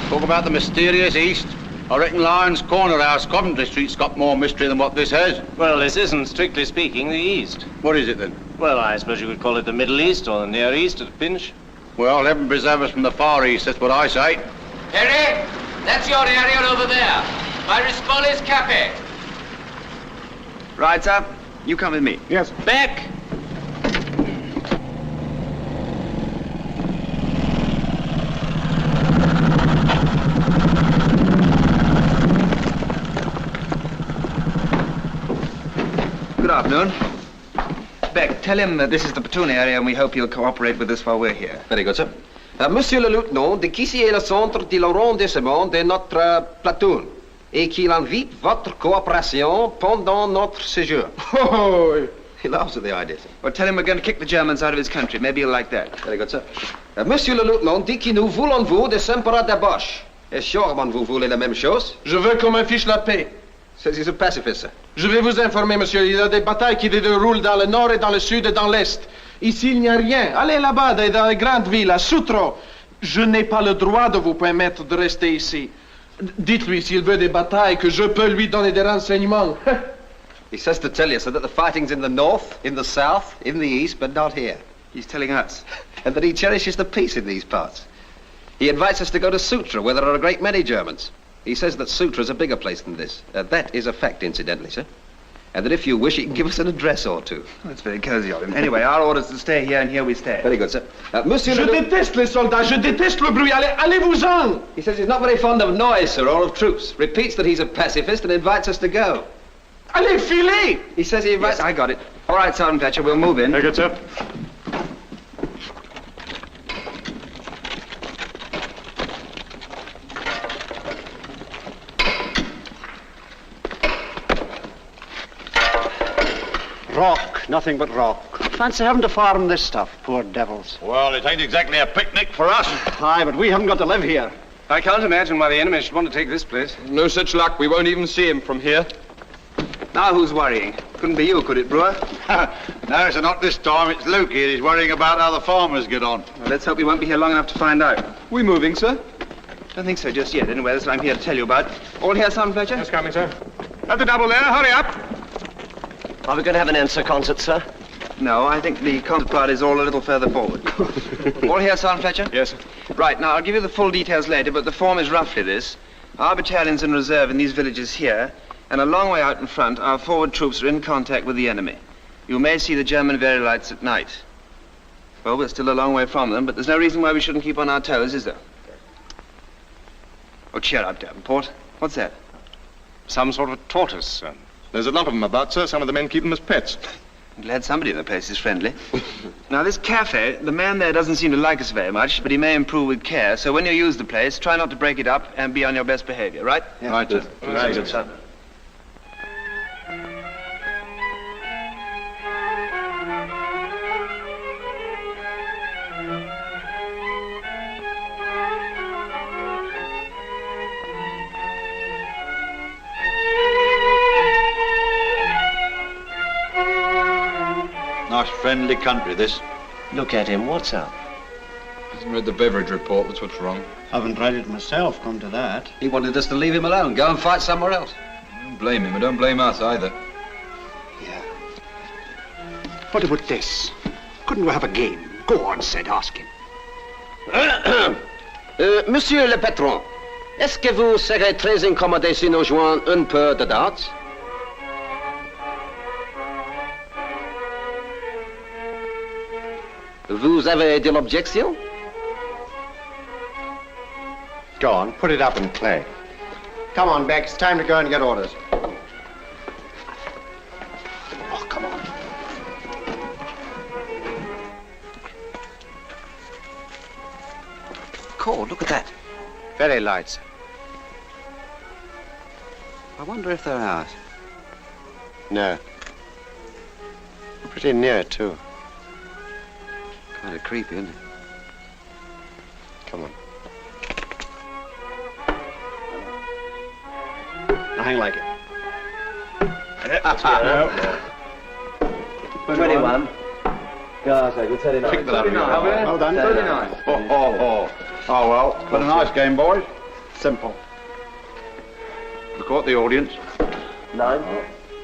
Talk about the mysterious East. I reckon Lyons Corner House, Coventry Street's got more mystery than what this has. Well, this isn't, strictly speaking, the East. What is it then? Well, I suppose you could call it the Middle East or the Near East at a pinch. Well, heaven preserve us from the Far East, that's what I say. Harry, that's your area over there. My response is Cafe. Right, sir. You come with me. Yes. Back! Good afternoon. Beck, tell him that this is the platoon area and we hope he'll cooperate with us while we're here. Very good, sir. Monsieur le lieutenant, de qu'ici est le centre de l'arrondissement de notre platoon et qu'il invite votre coopération pendant notre séjour. Oh, he laughs at the idea, sir. Well, tell him we're going to kick the Germans out of his country. Maybe he'll like that. Very good, sir. Monsieur le lieutenant dit que nous voulons vous de s'empereur de Bosch. Et sûrement vous voulez la même chose. Je veux qu'on m'affiche la paix. Says he's a pacifist, sir. Je vais vous informer, monsieur. Il y a des batailles qui se déroulent dans le nord et dans le sud et dans l'est. Ici, il n'y a rien. Allez là-bas, dans les grandes villes, à Soutro. Je n'ai pas le droit de vous permettre de rester ici. Dites-lui, s'il veut des batailles, que je peux lui donner des renseignements. He says to tell you, sir, that the fighting's in the north, in the south, in the east, but not here. He's telling us. And that he cherishes the peace in these parts. He invites us to go to Sutra, where there are a great many Germans. He says that Sutra's a bigger place than this. That is a fact, incidentally, sir. And that if you wish, he can give us an address or two. That's very cozy of him. Anyway, our orders to stay here, and here we stay. Very good, sir. Monsieur Je déteste les soldats. Je déteste le bruit. Allez-vous-en. He says he's not very fond of noise, sir, or of troops. Repeats that he's a pacifist and invites us to go. Allez, filez. He says he invites... Yes, I got it. All right, Sergeant Fletcher, we'll move in. Very good, sir. Rock, nothing but rock. Fancy having to farm this stuff, poor devils. Well, it ain't exactly a picnic for us. Aye, but we haven't got to live here. I can't imagine why the enemy should want to take this place. No such luck. We won't even see him from here. Now who's worrying? Couldn't be you, could it, Brewer? No, sir, not this time. It's Lukey. He's worrying about how the farmers get on. Well, let's hope we won't be here long enough to find out. We moving, sir? Don't think so just yet. Anyway, that's what I'm here to tell you about. All here, Sergeant Fletcher? Just coming, sir. At the double there. Hurry up. Are we going to have an answer concert, sir? No, I think the concert part is all a little further forward. All here, Sergeant Fletcher? Yes, sir. Right, now, I'll give you the full details later, but the form is roughly this. Our battalion's in reserve in these villages here, and a long way out in front, our forward troops are in contact with the enemy. You may see the German Very-Lights at night. Well, we're still a long way from them, but there's no reason why we shouldn't keep on our toes, is there? Oh, cheer up, Davenport. What's that? Some sort of tortoise, sir. There's a lot of them about, sir. Some of the men keep them as pets. I'm glad somebody in the place is friendly. Now, this cafe, the man there doesn't seem to like us very much, but he may improve with care. So when you use the place, try not to break it up and be on your best behavior, right? Yeah. Right, sir. Very good, sir. Nice, friendly country, this. Look at him. What's up? Hasn't read the beverage report. That's what's wrong. Haven't read it myself, come to that. He wanted us to leave him alone. Go and fight somewhere else. Don't blame him, and don't blame us either. What about this? Couldn't we have a game? Go on, Sid, ask him. Monsieur le patron, est-ce que vous serez très incommodé si nous jouons un peu de darts? Vous avez de l'objection? Go on, put it up and play. Come on, Beck, it's time to go and get orders. Oh, come on. Cool, look at that. Very light, sir. I wonder if they're ours. No. Pretty near, too. Kind of creepy, isn't it? Come on. Nothing like it. 21. Gosh, I could tell you now. Pick that up. 39. Well done. 39. Oh, well, but a nice game, boys. Simple. We caught the audience. 9.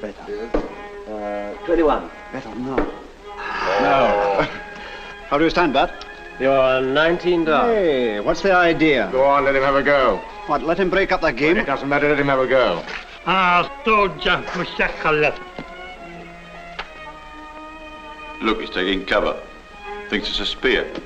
Better. 21. Better, no. No. How do you stand, Bat? You're 19 down. Hey, what's the idea? Go on, let him have a go. What, let him break up the game? It doesn't matter, let him have a go. Look, he's taking cover. Thinks it's a spear. Tu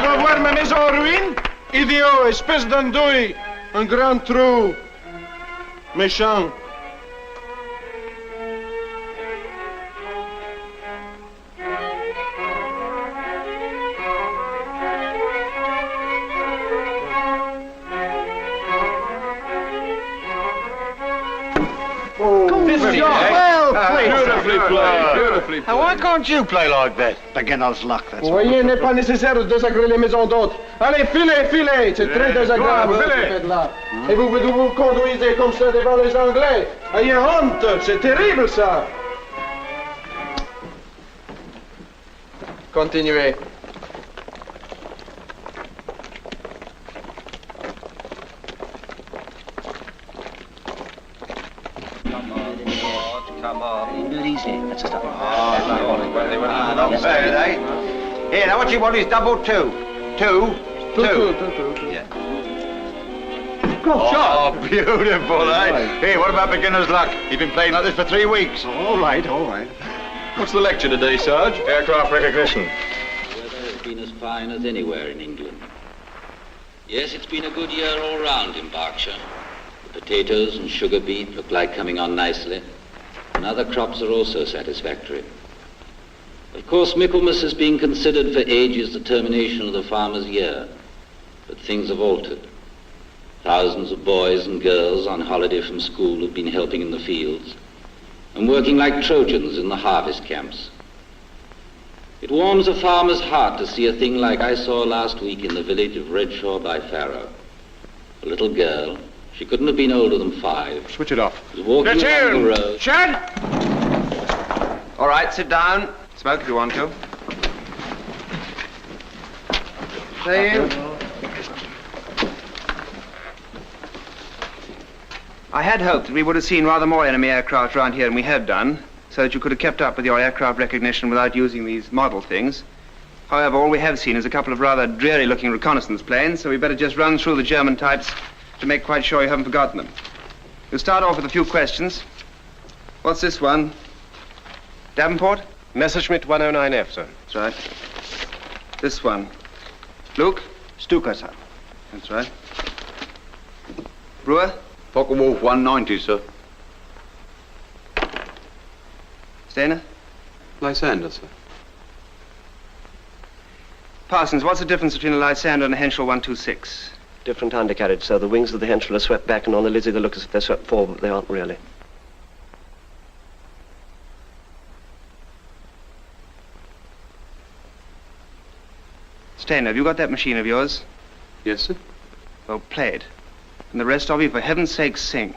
vas voir ma maison en ruine? Idiot, espèce d'andouille. Un grand trou. Méchant. Beautifully played. Beautifully played. Now, why can't you play like that? Beginner's luck, that's Voyez, n'est pas nécessaire de désagréer les maisons d'autres. Allez, filez, c'est très désagréable ce que vous faites là. Et vous conduisez comme ça devant les Anglais. Ayez honte, c'est terrible ça. Continuez. Come on. Do it easy. That's a stop. Not bad, eh? Here, now what you want is double two. Two. Yeah. Good shot. Oh, beautiful, eh? Hey, what about beginner's luck? You've been playing like this for 3 weeks. All right. What's the lecture today, Sarge? Aircraft recognition. Weather has been as fine as anywhere in England. Yes, it's been a good year all round in Berkshire. The potatoes and sugar beet look like coming on nicely, and other crops are also satisfactory. Of course, Michaelmas has been considered for ages the termination of the farmer's year, but things have altered. Thousands of boys and girls on holiday from school have been helping in the fields and working like Trojans in the harvest camps. It warms a farmer's heart to see a thing like I saw last week in the village of Redshaw by Farrow. A little girl, she couldn't have been older than 5. Switch it off. Was walking along the road. Shut! All right, sit down. Smoke if you want to. Stay in. I had hoped that we would have seen rather more enemy aircraft around here than we have done, so that you could have kept up with your aircraft recognition without using these model things. However, all we have seen is a couple of rather dreary-looking reconnaissance planes, so we better just run through the German types to make quite sure you haven't forgotten them. We'll start off with a few questions. What's this one? Davenport? Messerschmitt 109F, sir. That's right. This one. Luke? Stuka, sir. That's right. Brewer? Focke-Wulf 190, sir. Stainer? Lysander, sir. Parsons, what's the difference between a Lysander and a Henschel 126? Different undercarriage, sir. The wings of the Henschel are swept back, and on the Lizzie they look as if they're swept forward, but they aren't really. Stainer, have you got that machine of yours? Yes, sir. Well, play it. And the rest of you, for heaven's sake, sing.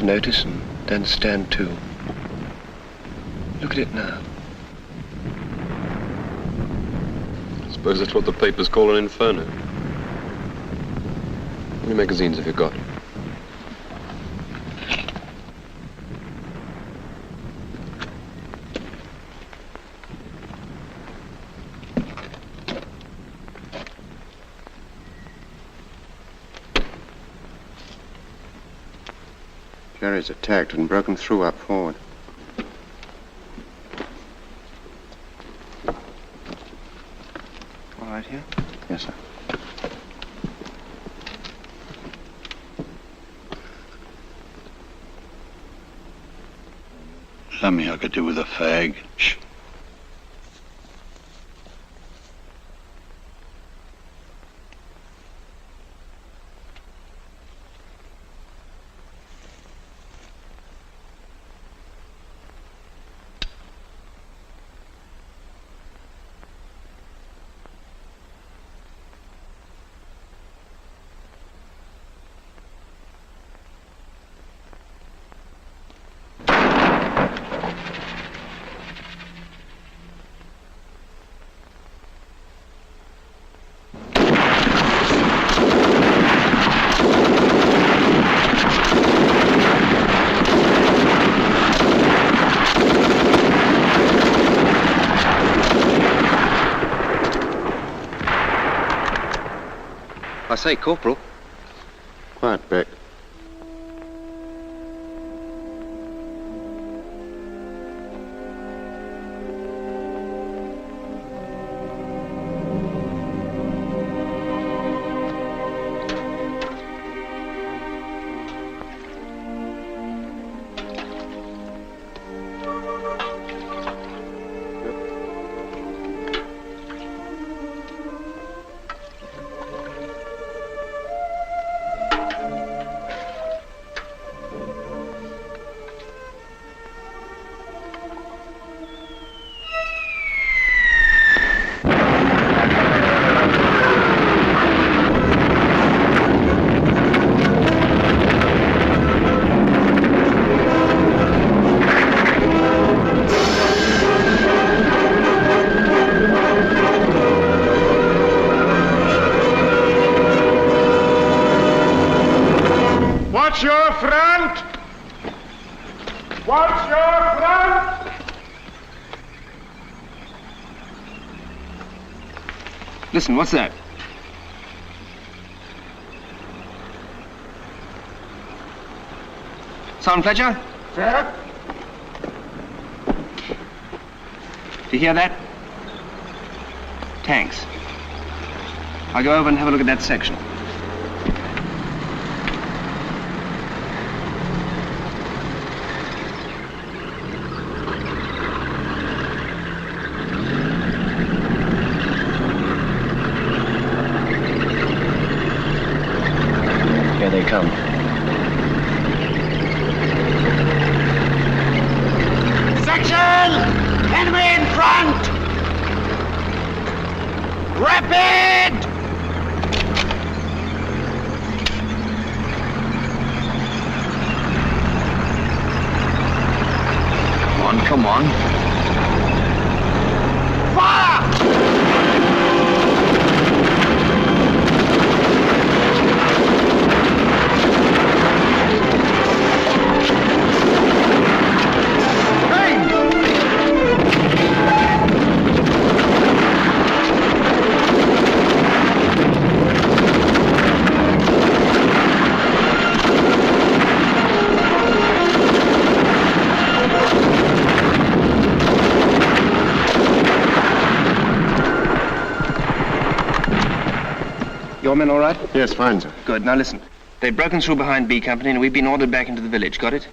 Notice and then stand to. Look at it now. I suppose that's what the papers call an inferno. How many magazines have you got? Jerry's attacked and broken through up forward. All right here? Yes, sir. Something I could do with a fag. Shh. I say, Corporal. Quiet, Beck. Watch your front! Watch your front! Listen, what's that? Sergeant Fletcher? Sir? Do you hear that? Tanks. I'll go over and have a look at that section. Rapid! Come on. Your men all right? Yes, fine, sir. Good. Now listen. They've broken through behind B Company and we've been ordered back into the village. Got it?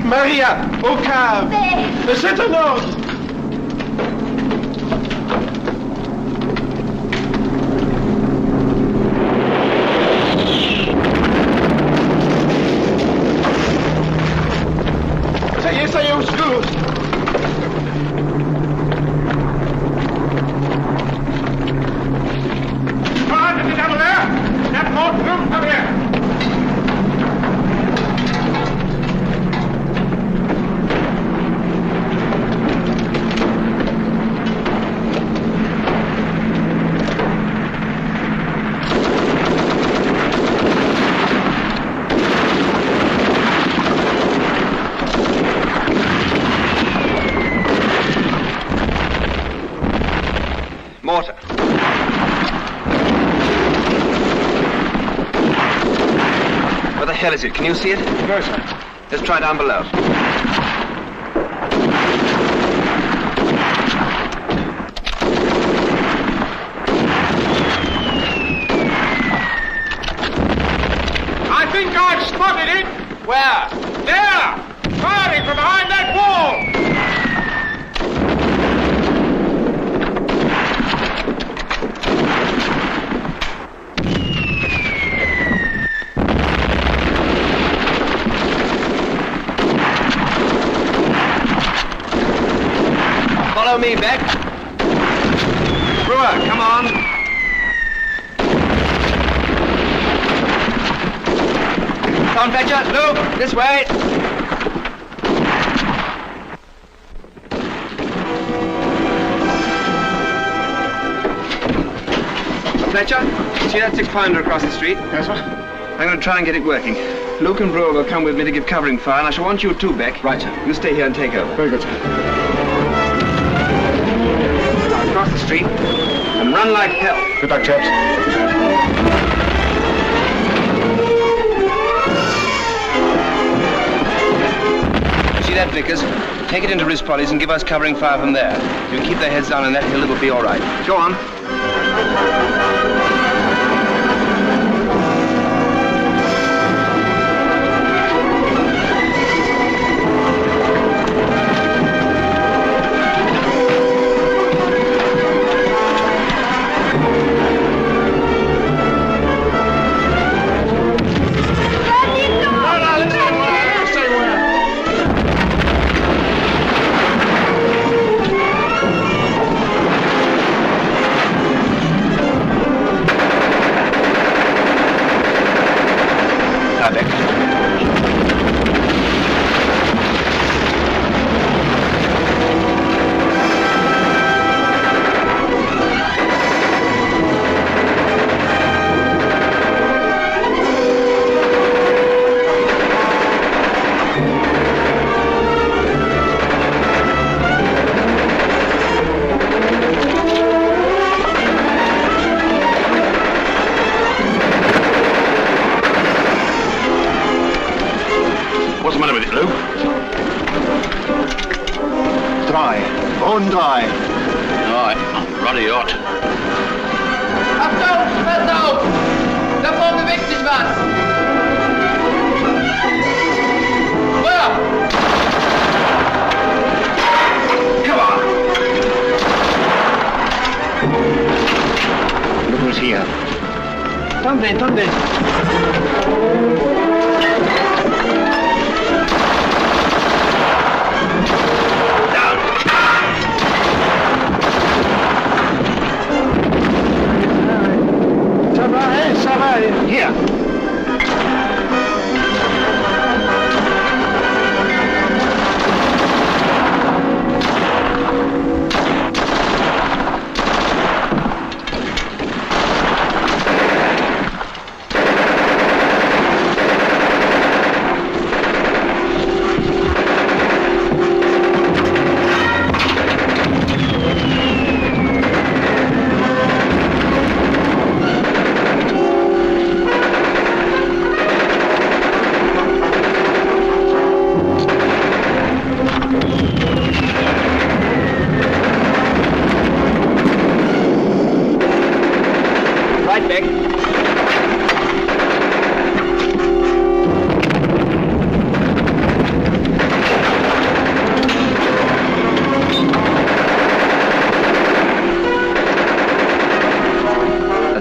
Maria, au cave! C'est un ordre! Ça y est, au secours! Come on, sit down there! That more room, come here! Mortar. Where the hell is it? Can you see it? No, sir. Let's try down below. I think I've spotted it. Where? There! Firing from behind that wall! Follow me, Beck. Brewer, come on. Come on, Fletcher. Luke, this way. Fletcher, see that 6-pounder across the street? Yes, sir. I'm going to try and get it working. Luke and Brewer will come with me to give covering fire, and I shall want you too, Beck. Right, sir. You stay here and take over. Very good, sir. Across the street and run like hell. Good luck, chaps. You see that, Vickers? Take it into Rispolly's and give us covering fire from there. If you can keep their heads down on that hill, it'll be all right. Go on. Dry. Right, I'm ruddy hot. Achtung, pass auf! Da vorne bewegt sich was! Feuer! Come on! here. ¿Dónde? Ça va. Here.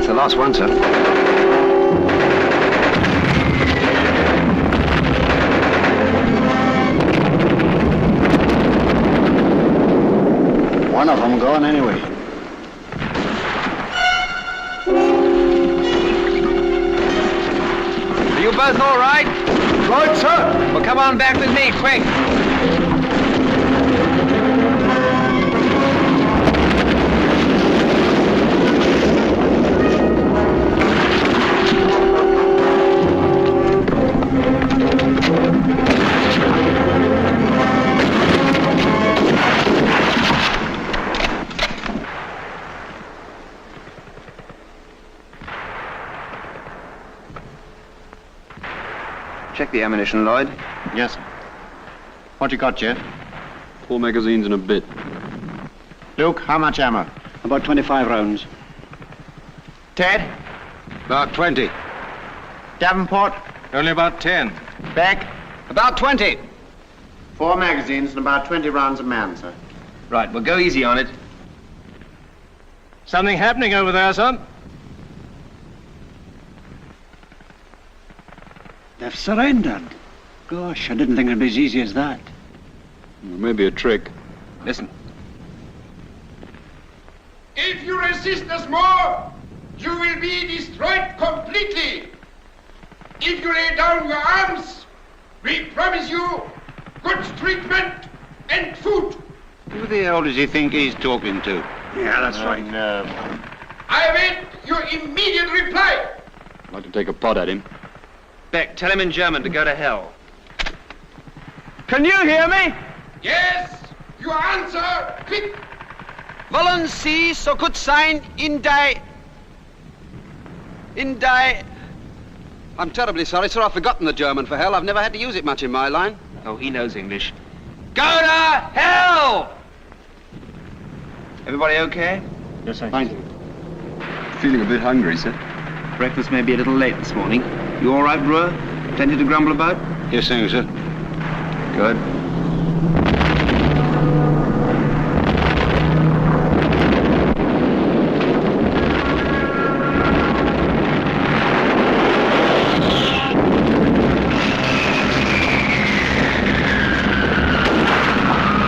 Last one, sir. One of them gone anyway. Are you both all right? Right, sir. Well, come on back with me, quick. Check the ammunition, Lloyd. Yes, sir. What you got, Jeff? 4 magazines and a bit. Luke, how much ammo? About 25 rounds. Ted? About 20. Davenport? Only about 10. Beck? About 20. 4 magazines and about 20 rounds a man, sir. Right, well, go easy on it. Something happening over there, son? They've surrendered. Gosh, I didn't think it'd be as easy as that. Maybe a trick. Listen. If you resist us more, you will be destroyed completely. If you lay down your arms, we promise you good treatment and food. Who the hell does he think he's talking to? Yeah, that's right. No. I await your immediate reply. I'd like to take a pot at him. Beck, tell him in German to go to hell. Can you hear me? Yes, your answer, quick. Wollen Sie so gut sein in die... I'm terribly sorry, sir. I've forgotten the German, for hell. I've never had to use it much in my line. Oh, he knows English. Go to hell! Everybody okay? Yes, sir. Fine. Feeling a bit hungry, sir. Breakfast may be a little late this morning. You all right, Brewer? Plenty to grumble about? Yes, thank you, sir. Good.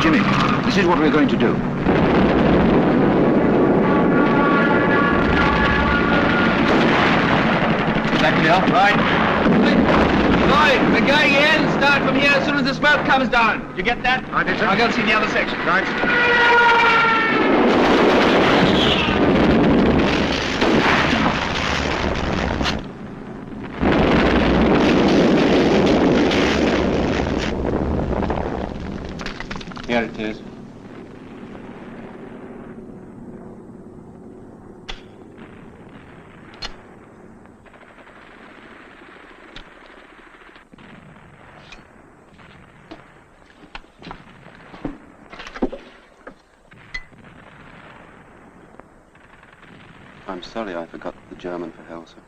Jimmy, this is what we're going to do. That clear? Right. Lloyd, we're going in. Start from here as soon as the smoke comes down. You get that? I did, sir. I'll go and see the other section. Right. Here it is. I'm sorry I forgot the German, for hell, sir.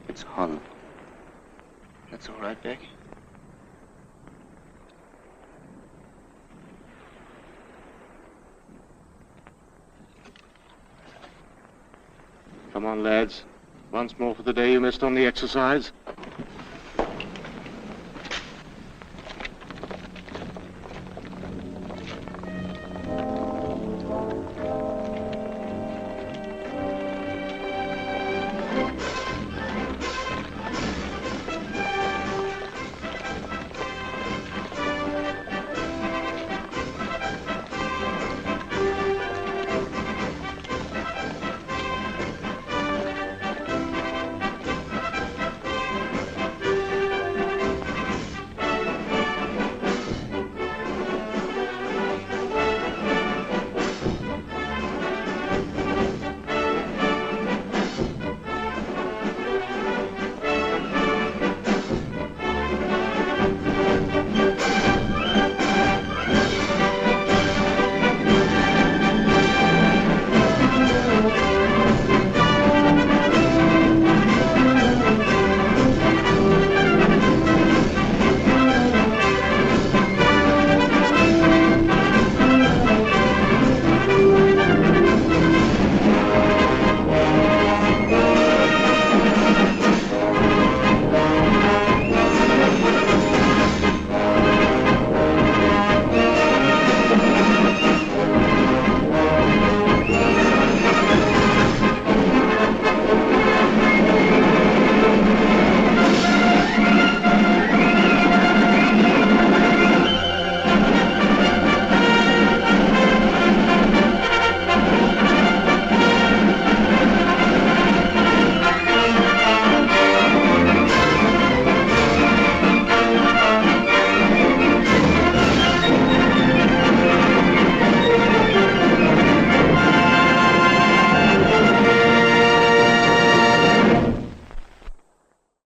It's Hull. That's all right, Beck. Come on, lads. Once more for the day you missed on the exercise.